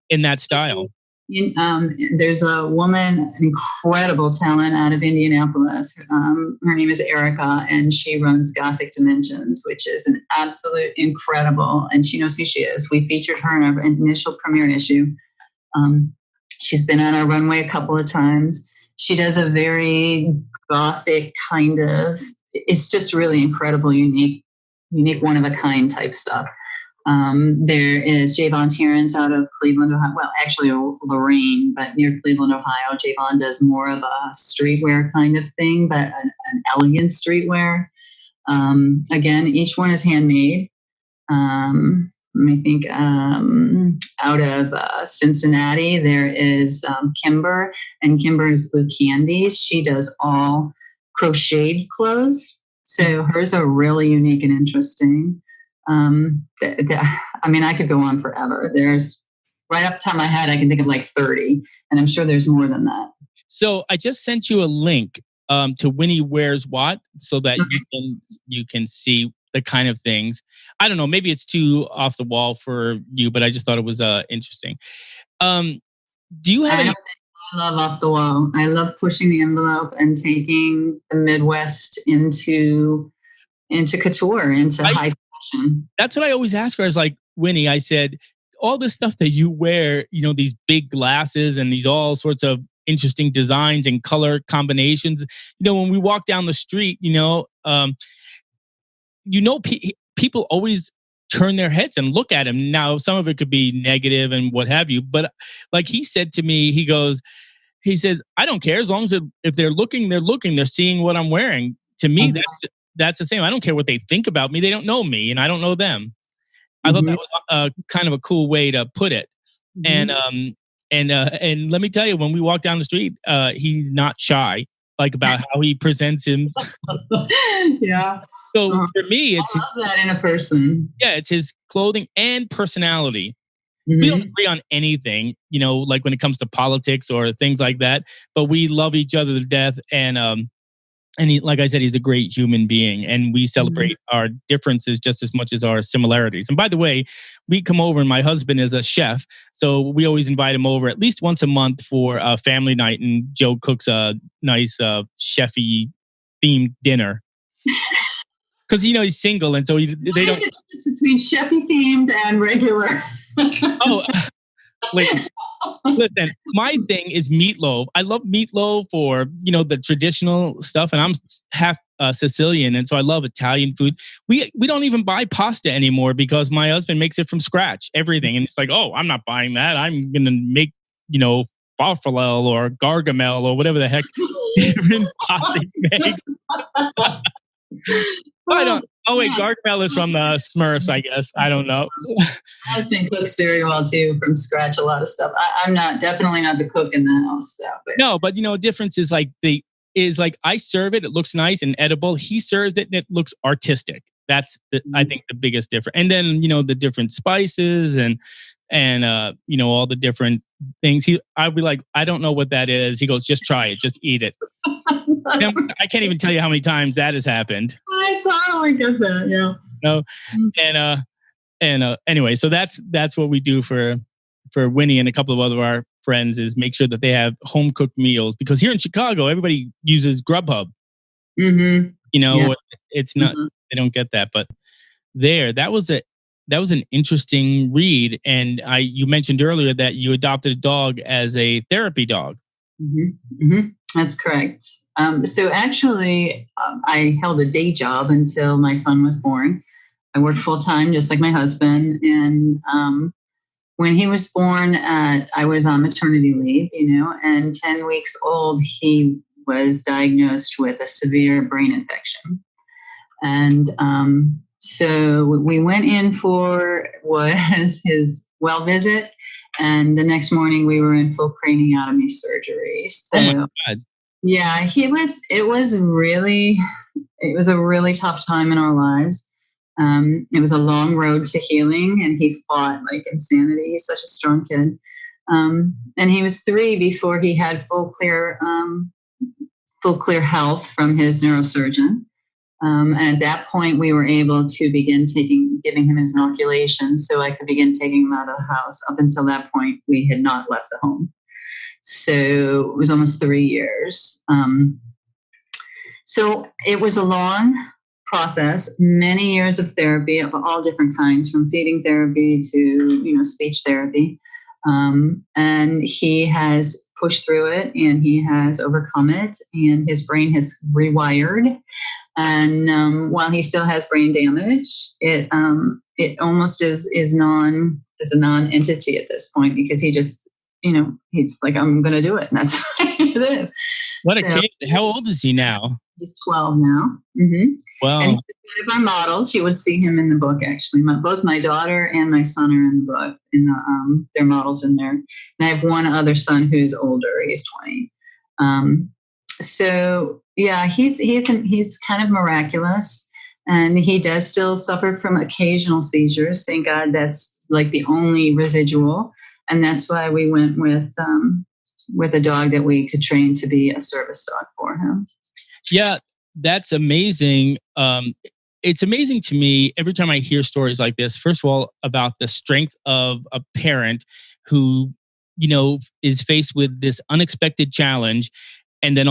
in that style? There's a woman, incredible talent out of Indianapolis. Her name is Erica, and she runs Gothic Dimensions, which is an absolute incredible, and she knows who she is. We featured her in our initial premiere issue. She's been on our runway a couple of times. She does a very Gothic kind of, it's just really incredible, unique, one of a kind type stuff. There is Javon Terrence out of Cleveland, Ohio. Well, actually Lorraine, but near Cleveland, Ohio. Javon does more of a streetwear kind of thing, but an elegant streetwear. Again, each one is handmade. Let me think. Out of Cincinnati, there is Kimber, and Kimber is Blue Candies. She does all crocheted clothes. So hers are really unique and interesting. I could go on forever. There's right off the top of my head, I can think of like 30, and I'm sure there's more than that. So I just sent you a link to Winnie Wears What, so that you can see the kind of things. I don't know, maybe it's too off the wall for you, but I just thought it was interesting. Do you have I love off the wall. I love pushing the envelope and taking the Midwest into couture, into high fashion. That's what I always ask her. I was like, Winnie, I said, all this stuff that you wear, these big glasses and these all sorts of interesting designs and color combinations. When we walk down the street, people always turn their heads and look at him. Now, some of it could be negative and what have you, but like he said to me, he says, I don't care as long as if they're looking, they're seeing what I'm wearing. To me, that's the same. I don't care what they think about me. They don't know me and I don't know them. I thought that was a kind of a cool way to put it. And let me tell you, when we walk down the street, he's not shy, like about how he presents him. Yeah. So for me, it's I love that in a person. Yeah, it's his clothing and personality. Mm-hmm. We don't agree on anything, like when it comes to politics or things like that, but we love each other to death. And he, like I said, he's a great human being, and we celebrate our differences just as much as our similarities. And by the way, we come over, and my husband is a chef, so we always invite him over at least once a month for a family night, and Joe cooks a nice chefy themed dinner. Because he's single, and so they don't. Between chefy themed and regular. Please. Listen, my thing is meatloaf. I love meatloaf or the traditional stuff, and I'm half Sicilian, and so I love Italian food. We don't even buy pasta anymore because my husband makes it from scratch, everything, and it's like, oh, I'm not buying that. I'm gonna make farfalle or gargamel or whatever the heck pasta he makes. I don't. Oh wait, Gargamel is from the Smurfs, I guess. I don't know. My husband cooks very well too, from scratch. A lot of stuff. I'm definitely not the cook in the house. So, no, but difference is like I serve it. It looks nice and edible. He serves it and it looks artistic. That's I think the biggest difference. And then the different spices and all the different things. I'd be like, I don't know what that is. He goes, just try it, just eat it. I can't even tell you how many times that has happened. I totally get that. Yeah. No, and anyway, so that's what we do for Winnie and a couple of other our friends, is make sure that they have home cooked meals, because here in Chicago everybody uses Grubhub. Mm-hmm. It's not they don't get that, but that was an interesting read. And you mentioned earlier that you adopted a dog as a therapy dog. Mm-hmm. Mm-hmm. That's correct. So actually, I held a day job until my son was born. I worked full time, just like my husband. And when he was born, I was on maternity leave, and 10 weeks old, he was diagnosed with a severe brain infection. And so we went in for was his well visit. And the next morning we were in full craniotomy surgery. So, oh my God. Yeah, it was a really tough time in our lives. It was a long road to healing, and he fought like insanity. He's such a strong kid. And he was 3 before he had full clear health from his neurosurgeon. And at that point, we were able to begin giving him his inoculations, so I could begin taking him out of the house. Up until that point, we had not left the home. So it was almost 3 years. So it was a long process, many years of therapy of all different kinds, from feeding therapy to, speech therapy. And he has pushed through it, and he has overcome it, and his brain has rewired. And while he still has brain damage, it almost is a non-entity at this point, because he just, he's like, I'm going to do it. And that's what it is. What a kid. How old is he now? He's 12 now. Mm-hmm. Wow. And he's one of our models. You would see him in the book, actually. Both my daughter and my son are in the book. They're models in there. And I have one other son who's older. He's 20. So yeah, he's kind of miraculous. And he does still suffer from occasional seizures. Thank God that's like the only residual. And that's why we went with a dog that we could train to be a service dog for him. Yeah, that's amazing. It's amazing to me every time I hear stories like this. First of all, about the strength of a parent who, is faced with this unexpected challenge, and then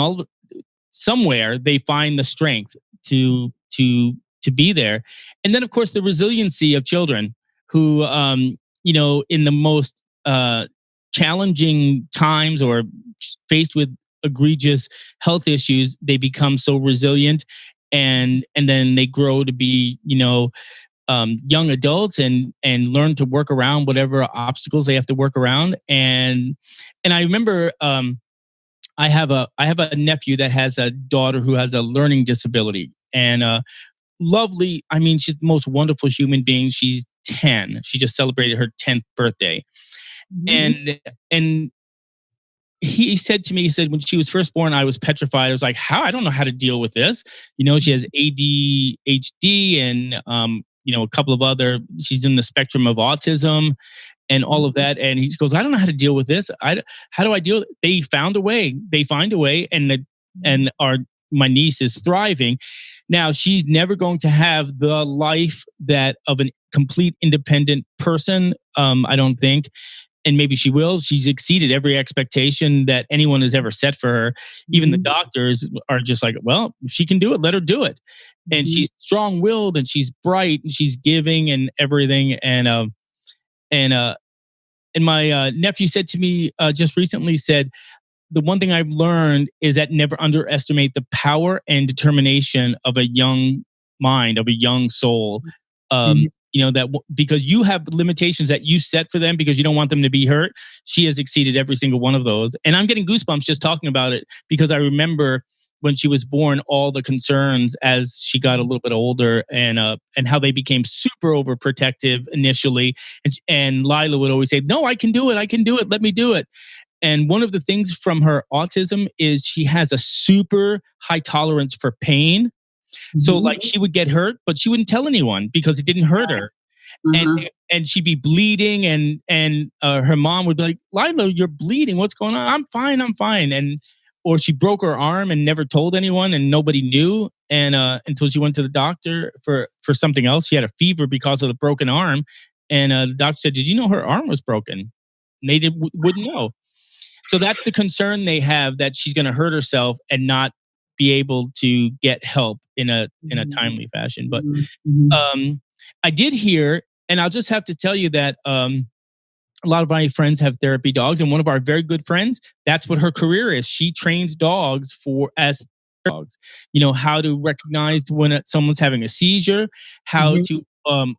somewhere they find the strength to be there. And then, of course, the resiliency of children who, in the most challenging times or faced with egregious health issues, they become so resilient, and then they grow to be, young adults and learn to work around whatever obstacles they have to work around. And I remember, I have a nephew that has a daughter who has a learning disability, and lovely. I mean, she's the most wonderful human being. She's 10. She just celebrated her 10th birthday. And he said to me, he said, when she was first born, I was petrified. I was like, how? I don't know how to deal with this. She has ADHD and, a couple of other, she's in the spectrum of autism and all of that. And he goes, I don't know how to deal with this. How do I deal? They found a way. They find a way. And my niece is thriving. Now, she's never going to have the life that of a complete independent person, I don't think. And maybe she will. She's exceeded every expectation that anyone has ever set for her. Even the doctors are just like, well, if she can do it, let her do it. And she's strong-willed and she's bright and she's giving and everything. And my nephew said to me just recently, said, the one thing I've learned is that never underestimate the power and determination of a young mind, of a young soul. That because you have limitations that you set for them because you don't want them to be hurt. She has exceeded every single one of those. And I'm getting goosebumps just talking about it because I remember when she was born, all the concerns as she got a little bit older and how they became super overprotective initially. And Lila would always say, no, I can do it. I can do it. Let me do it. And one of the things from her autism is she has a super high tolerance for pain. So like she would get hurt, but she wouldn't tell anyone because it didn't hurt her. And she'd be bleeding and her mom would be like, Lila, you're bleeding. What's going on? I'm fine. Or she broke her arm and never told anyone and nobody knew. And until she went to the doctor for something else. She had a fever because of the broken arm. And the doctor said, did you know her arm was broken? And they wouldn't know. So that's the concern they have, that she's going to hurt herself and not be able to get help in a timely fashion. But I did hear, and I'll just have to tell you that a lot of my friends have therapy dogs, and one of our very good friends, that's what her career is. She trains dogs as dogs. How to recognize when someone's having a seizure, how to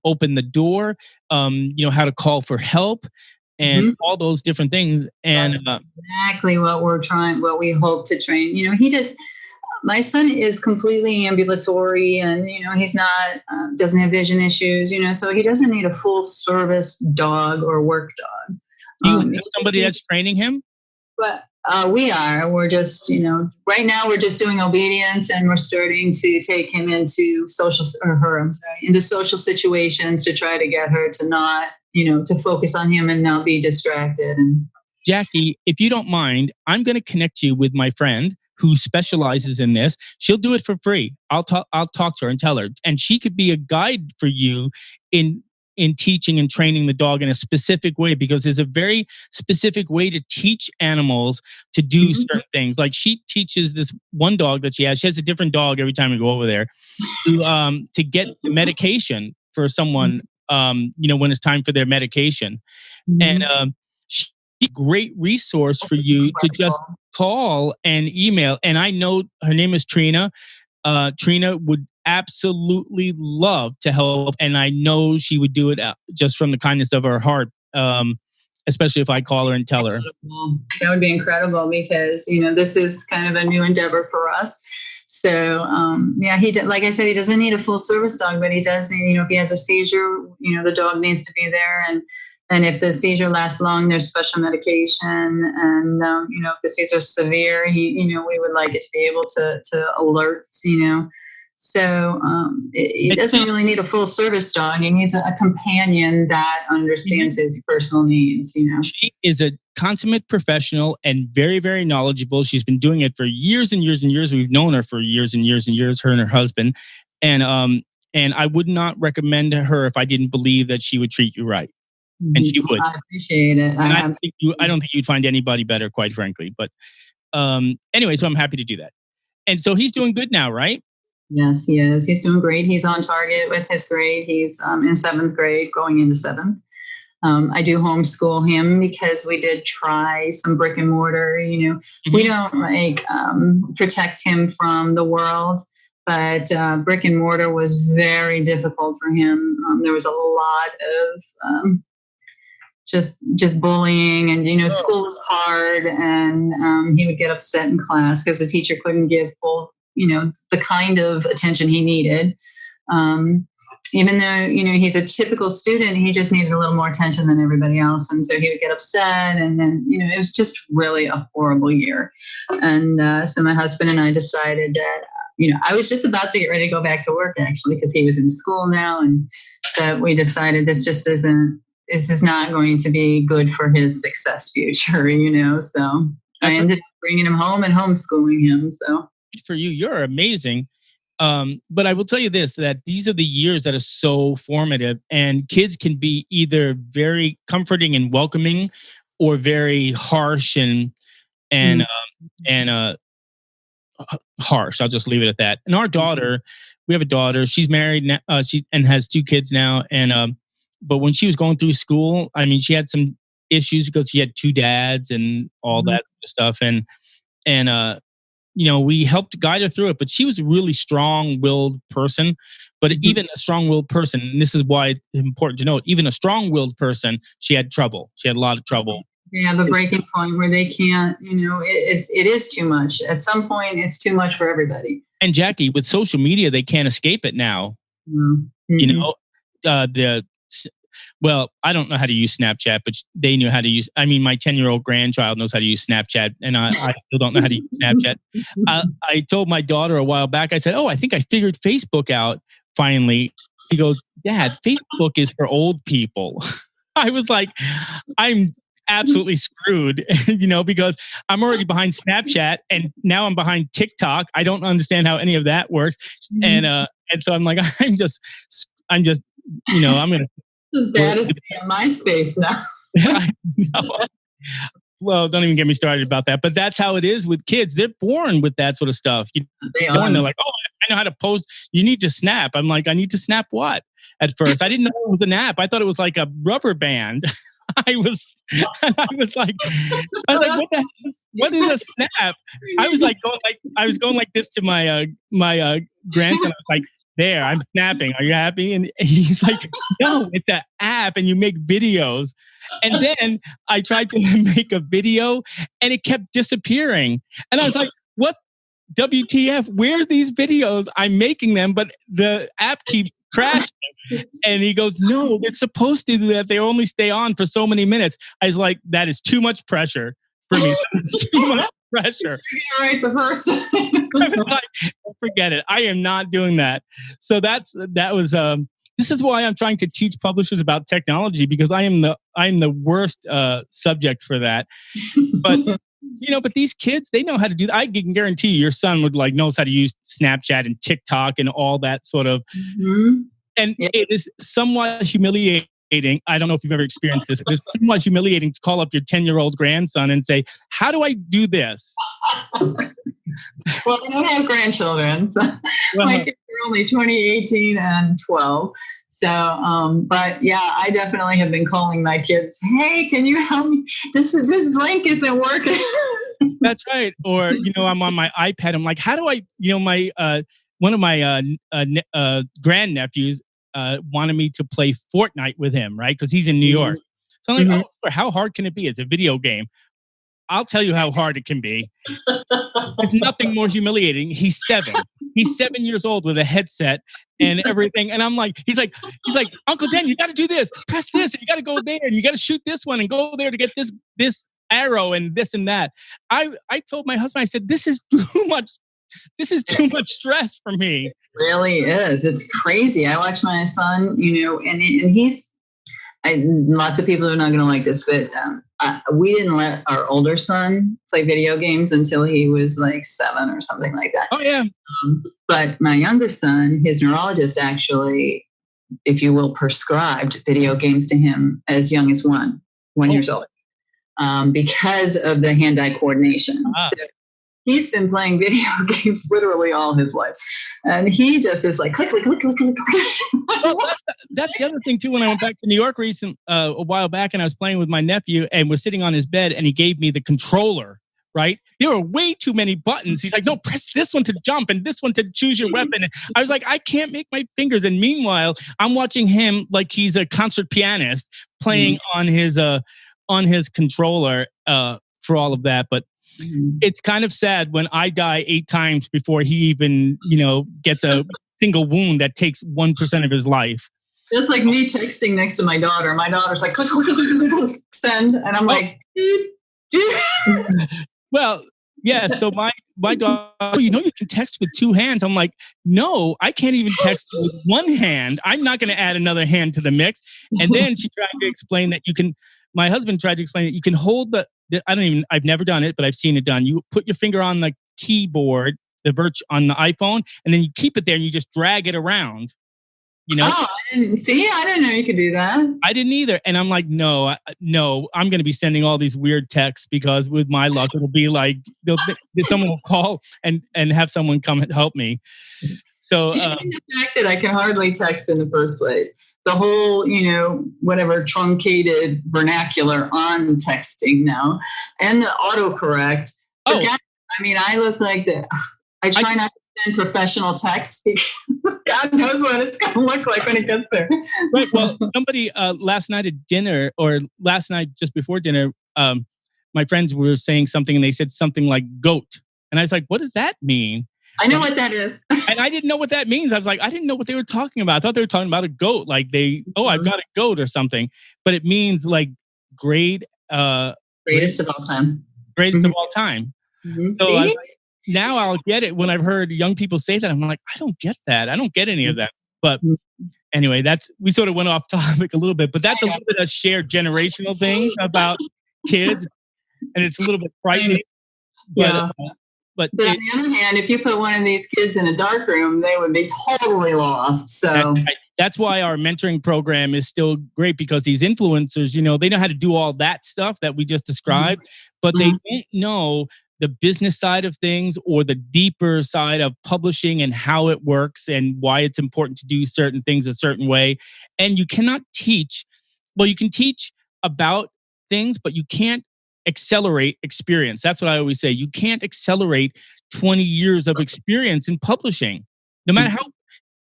open the door, how to call for help. And all those different things. And that's exactly what we hope to train. He does. My son is completely ambulatory and, he's not, doesn't have vision issues, so he doesn't need a full service dog or work dog. Do you have somebody that's training him? But we're just, right now we're just doing obedience, and we're starting to take him into social situations to try to get her to not, to focus on him and not be distracted. And Jackie, if you don't mind, I'm going to connect you with my friend who specializes in this. She'll do it for free. I'll talk to her and tell her, and she could be a guide for you in teaching and training the dog in a specific way, because there's a very specific way to teach animals to do certain things. Like she teaches this one dog that she has a different dog every time we go over there to get medication for someone, when it's time for their medication. And she's a great resource for you to just call and email. And I know her name is Trina. Trina would absolutely love to help, and I know she would do it just from the kindness of her heart, especially if I call her and tell her. That would be incredible, because this is kind of a new endeavor for us. So he did, like I said, he doesn't need a full service dog, but he does need, if he has a seizure, the dog needs to be there, and if the seizure lasts long, there's special medication. And, if the seizure is severe, we would like it to be able to alert, So he doesn't really need a full service dog. He needs a companion that understands his personal needs, She is a consummate professional and very, very knowledgeable. She's been doing it for years and years and years. We've known her for years and years and years, her and her husband. And I would not recommend her if I didn't believe that she would treat you right. And she would. I appreciate it. I don't think you'd find anybody better, quite frankly. But anyway, so I'm happy to do that. And so he's doing good now, right? Yes, he is. He's doing great. He's on target with his grade. He's in 7th grade, going into 7th. I do homeschool him because we did try some brick and mortar. We don't protect him from the world. But brick and mortar was very difficult for him. There was a lot of just bullying, and school was hard, and he would get upset in class because the teacher couldn't give full, the kind of attention he needed. even though, he's a typical student, he just needed a little more attention than everybody else. And so he would get upset. And then, it was just really a horrible year. And so my husband and I decided that, I was just about to get ready to go back to work, actually, because he was in school now. And that we decided this is not going to be good for his success future, So I ended up bringing him home and homeschooling him. So for you, you're amazing. But I will tell you this, that these are the years that are so formative, and kids can be either very comforting and welcoming or very harsh and harsh. I'll just leave it at that. And our daughter, we have a daughter, she's married now, and has 2 kids now. And, but when she was going through school, I mean, she had some issues because she had 2 dads and all that stuff. And we helped guide her through it, but she was a really strong-willed person. But even a strong-willed person, and this is why it's important to note, even a strong-willed person, she had trouble. She had a lot of trouble. They have a breaking point where they can't, it is too much. At some point, it's too much for everybody. And Jackie, with social media, they can't escape it now. Well, I don't know how to use Snapchat, but they knew how to use. I mean, my 10-year-old grandchild knows how to use Snapchat, and I still don't know how to use Snapchat. I told my daughter a while back, I said, I think I figured Facebook out finally. He goes, Dad, Facebook is for old people. I was like, I'm absolutely screwed, because I'm already behind Snapchat, and now I'm behind TikTok. I don't understand how any of that works. And so I'm like, I'm just, I'm going to, as bad as being on MySpace now. I know. Well, don't even get me started about that. But that's how it is with kids. They're born with that sort of stuff. They're like, I know how to post. You need to snap. I'm like, I need to snap what? At first, I didn't know it was an app. I thought it was like a rubber band. I was like, what is a snap? I was going like this to my grandson. I was like, there, I'm snapping. Are you happy? And he's like, no, it's an app and you make videos. And then I tried to make a video and it kept disappearing. And I was like, what? WTF? Where's these videos? I'm making them, but the app keeps crashing. And he goes, no, it's supposed to do that. They only stay on for so many minutes. I was like, that is too much pressure for me. That's too much pressure. Right the first time. I was like, forget it. I am not doing that. So that was this is why I'm trying to teach publishers about technology, because I'm the worst subject for that. But but these kids, they know how to do that. I can guarantee your son would knows how to use Snapchat and TikTok and all that sort of. And it is somewhat humiliating. I don't know if you've ever experienced this, but it's somewhat humiliating to call up your 10-year-old grandson and say, how do I do this? Well, I don't have grandchildren. My kids are only 20, 18, and 12. So, but yeah, I definitely have been calling my kids, hey, can you help me? This link isn't working. That's right. Or, I'm on my iPad. I'm like, how do I, one of my grandnephews wanted me to play Fortnite with him, right? Because he's in New York. So I'm like, how hard can it be? It's a video game. I'll tell you how hard it can be. There's nothing more humiliating. He's 7. He's 7 years old with a headset and everything. And I'm like, he's like, Uncle Dan, you got to do this. Press this. And you got to go there. And you got to shoot this one and go there to get this arrow and this and that. I told my husband, I said, this is too much. This is too much stress for me. It really is. It's crazy. I watch my son, and he's, lots of people are not going to like this, but we didn't let our older son play video games until he was like 7 or something like that. Oh, yeah. But my younger son, his neurologist actually, if you will, prescribed video games to him as young as one years old, because of the hand-eye coordination. So he's been playing video games literally all his life. And he just is like, click, click, click, click, click, click. Well, that's the other thing, too. When I went back to New York a while back, and I was playing with my nephew, and we're sitting on his bed, and he gave me the controller, right? There were way too many buttons. He's like, no, press this one to jump and this one to choose your weapon. And I was like, I can't make my fingers. And meanwhile, I'm watching him like he's a concert pianist playing on his controller for all of that. But it's kind of sad when I die 8 times before he even, gets a single wound that takes 1% of his life. That's like me texting next to my daughter. My daughter's like, click, click, click, click, click, send. And I'm like, well, yeah. So my daughter, you can text with two hands. I'm like, no, I can't even text with one hand. I'm not going to add another hand to the mix. And then she tried to explain that my husband tried to explain that you can hold I've never done it, but I've seen it done. You put your finger on the keyboard, on the iPhone, and then you keep it there and you just drag it around. Oh, I didn't know you could do that. I didn't either. And I'm like, no, I'm going to be sending all these weird texts because with my luck, it'll be like someone will call and have someone come and help me. So the fact that I can hardly text in the first place, the whole, whatever truncated vernacular on texting now, and the autocorrect. I look like that. I try not to send professional text because God knows what it's going to look like when it gets there. Right. Well, somebody last night at dinner, or last night just before dinner, my friends were saying something and they said something like goat. And I was like, what does that mean? I know what that is. And I didn't know what that means. I was like, I didn't know what they were talking about. I thought they were talking about a goat. Like I've got a goat or something. But it means like greatest of all time. Greatest of all time. Mm-hmm. So now I'll get it when I've heard young people say that. I'm like, I don't get that. I don't get any of that. But anyway, we sort of went off topic a little bit, but that's a little bit of shared generational thing about kids. And it's a little bit frightening. Yeah. But on the other hand, if you put one of these kids in a dark room, they would be totally lost. So that's why our mentoring program is still great, because these influencers, they know how to do all that stuff that we just described, but they don't know the business side of things or the deeper side of publishing and how it works and why it's important to do certain things a certain way. And you cannot teach, you can teach about things, but you can't accelerate experience. That's what I always say. You can't accelerate 20 years of experience in publishing. No matter how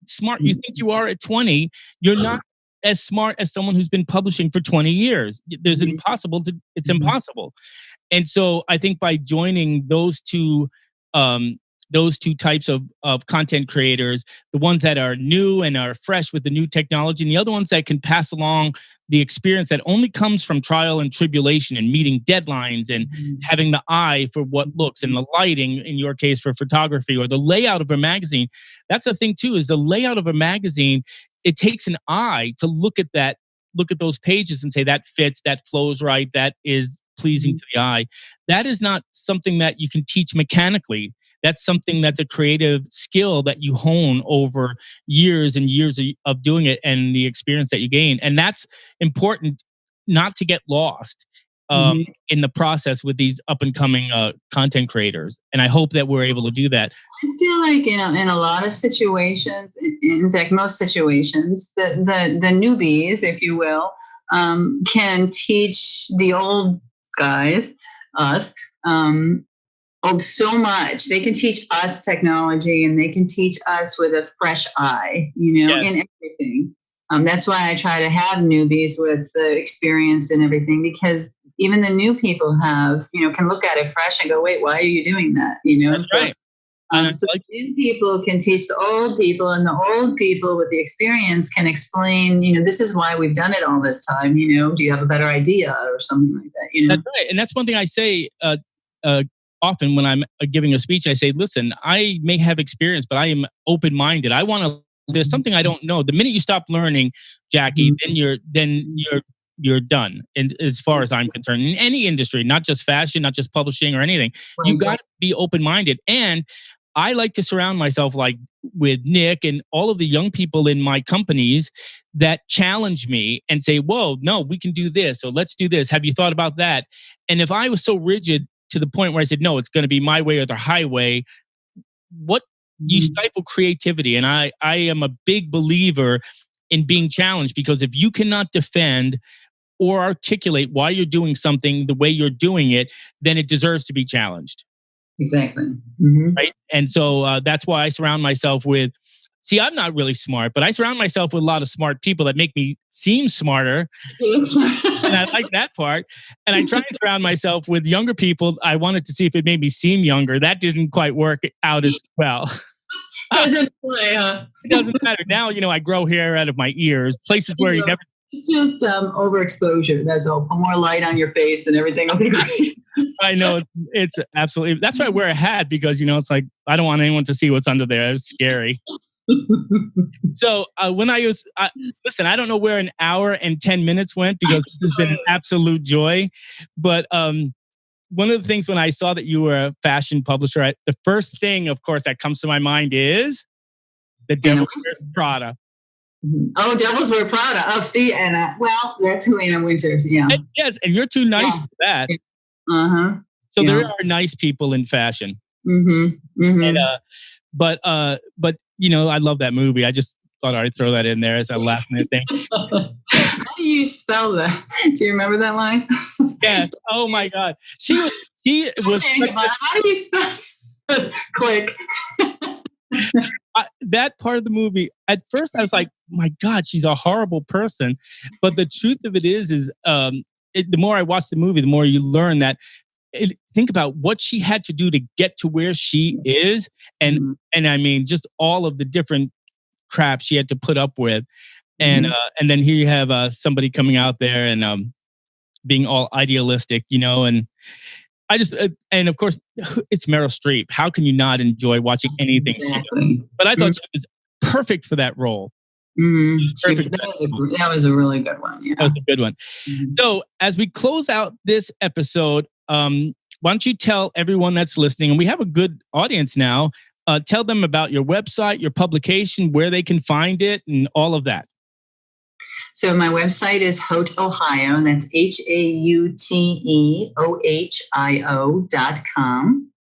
smart you think you are at 20, you're not as smart as someone who's been publishing for 20 years. It's impossible. And so I think by joining those two types of content creators, the ones that are new and are fresh with the new technology, and the other ones that can pass along the experience that only comes from trial and tribulation and meeting deadlines and having the eye for what looks, and the lighting, in your case, for photography, or the layout of a magazine. That's the thing too, is the layout of a magazine. It takes an eye to look at those pages and say that fits, that flows right, that is pleasing to the eye. That is not something that you can teach mechanically. That's something that's a creative skill that you hone over years and years of doing it, and the experience that you gain. And that's important not to get lost in the process with these up and coming content creators. And I hope that we're able to do that. I feel like in a lot of situations, in fact, most situations, the newbies, if you will, can teach the old guys, us, so much. They can teach us technology, and they can teach us with a fresh eye, in everything. That's why I try to have newbies with experienced and everything, because even the new people can look at it fresh and go, wait, why are you doing that? That's right. So new people can teach the old people, and the old people with the experience can explain, this is why we've done it all this time. Do you have a better idea or something like that? That's right. And that's one thing I say often when I'm giving a speech. I say, listen, I may have experience, but I am open-minded. I want to. There's something I don't know. The minute you stop learning, Jackie, then you're done. And as far as I'm concerned, in any industry, not just fashion, not just publishing or anything, you got to be open-minded. And I like to surround myself with Nick and all of the young people in my companies that challenge me and say, whoa, no, we can do this. So let's do this. Have you thought about that? And if I was so rigid to the point where I said, no, it's going to be my way or the highway, you stifle creativity. And I am a big believer in being challenged, because if you cannot defend or articulate why you're doing something the way you're doing it, then it deserves to be challenged. Exactly. Right. And so that's why I surround myself with, I'm not really smart, but I surround myself with a lot of smart people that make me seem smarter. And I like that part. And I try and surround myself with younger people. I wanted to see if it made me seem younger. That didn't quite work out as well. That doesn't play, huh? It doesn't matter. Now, I grow hair out of my ears, places where you never. It's just overexposure. That's all. Put more light on your face and everything will be great. I know it's absolutely. That's why I wear a hat because it's like I don't want anyone to see what's under there. It's scary. So when listen, I don't know where an hour and 10 minutes went because this has been an absolute joy. But one of the things when I saw that you were a fashion publisher, the first thing, of course, that comes to my mind is the Devil Wears Prada. Oh, Devils Wear Prada. Oh, see, and that's Helena Winters. Yeah. Yes, and you're too nice for that. So there are nice people in fashion. And but I love that movie. I just thought I'd throw that in there as a last minute thing. How do you spell that? Do you remember that line? Yeah. Oh my God. She was. How do you spell? Click. That part of the movie, at first I was like, my God, she's a horrible person. But the truth of it is the more I watch the movie, the more you learn that. Think about what she had to do to get to where she is. And I mean, just all of the different crap she had to put up with. And then here you have somebody coming out there and being all idealistic, and I just, and of course, it's Meryl Streep. How can you not enjoy watching anything? Exactly. But I thought she was perfect for that role. That was a really good one. Yeah. That was a good one. So as we close out this episode, why don't you tell everyone that's listening, and we have a good audience now, tell them about your website, your publication, where they can find it, and all of that. So my website is Haute Ohio, and that's HAUTEOHIO.com.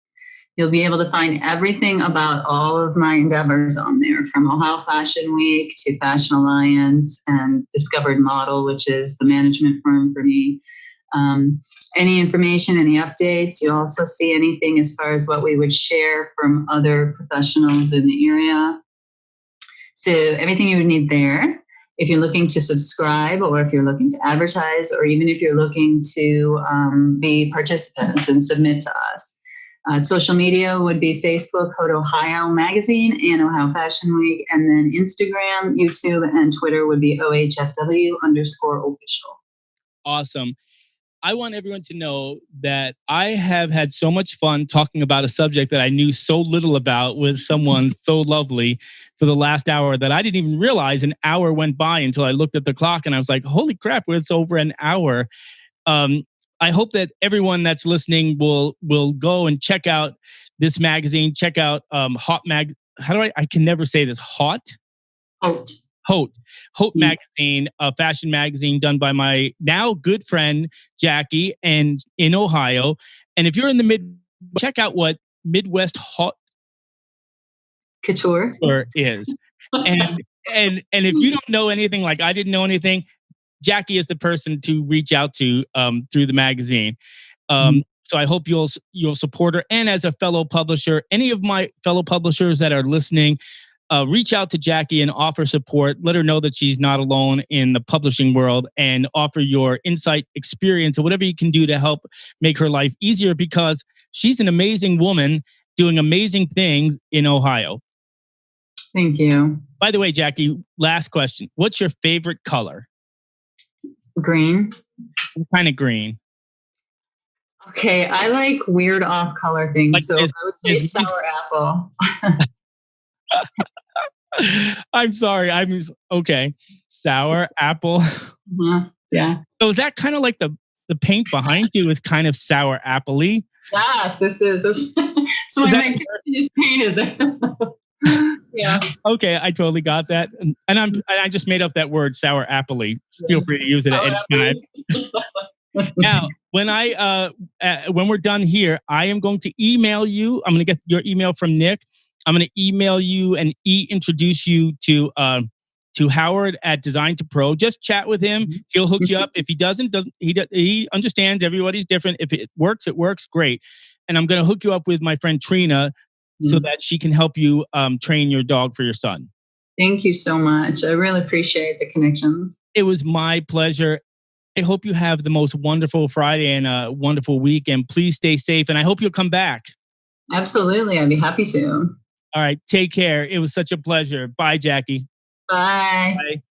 You'll be able to find everything about all of my endeavors on there, from Ohio Fashion Week to Fashion Alliance and Discovered Model, which is the management firm for me. Any information, any updates. You also see anything as far as what we would share from other professionals in the area. So everything you would need there. If you're looking to subscribe, or if you're looking to advertise, or even if you're looking to be participants and submit to us. Social media would be Facebook, Haute Ohio Magazine, and Ohio Fashion Week. And then Instagram, YouTube, and Twitter would be OHFW_official. Awesome. I want everyone to know that I have had so much fun talking about a subject that I knew so little about with someone so lovely for the last hour that I didn't even realize an hour went by until I looked at the clock and I was like, holy crap, it's over an hour. I hope that everyone that's listening will go and check out this magazine. Check out Haute I can never say this. Haute Magazine, a fashion magazine done by my now good friend Jackie, and in Ohio. And if you're in the check out what Midwest Haute Couture is. And if you don't know anything, like I didn't know anything, Jackie is the person to reach out to through the magazine. So I hope you'll support her. And as a fellow publisher, any of my fellow publishers that are listening, reach out to Jackie and offer support. Let her know that she's not alone in the publishing world, and offer your insight, experience, or whatever you can do to help make her life easier, because she's an amazing woman doing amazing things in Ohio. Thank you. By the way, Jackie, last question. What's your favorite color? Green. What kind of green? Okay, I like weird off-color things, like so I would say sour apple. I'm sorry. Okay. Sour apple. Yeah. So is that kind of like the paint behind you is kind of sour apple-y? Yes, this is. So my kitchen is painted there. Yeah. Okay, I totally got that, and I just made up that word, sour apple-y. Feel free to use it at any time. Now, when we're done here, I am going to email you. I'm going to get your email from Nick. I'm going to email you and introduce you to Howard at Design to Pro. Just chat with him. He'll hook you up. If he doesn't he understands everybody's different. If it works, great. And I'm going to hook you up with my friend Trina so that she can help you train your dog for your son. Thank you so much. I really appreciate the connections. It was my pleasure. I hope you have the most wonderful Friday and a wonderful week. And please stay safe. And I hope you'll come back. Absolutely. I'd be happy to. All right. Take care. It was such a pleasure. Bye, Jackie. Bye. Bye.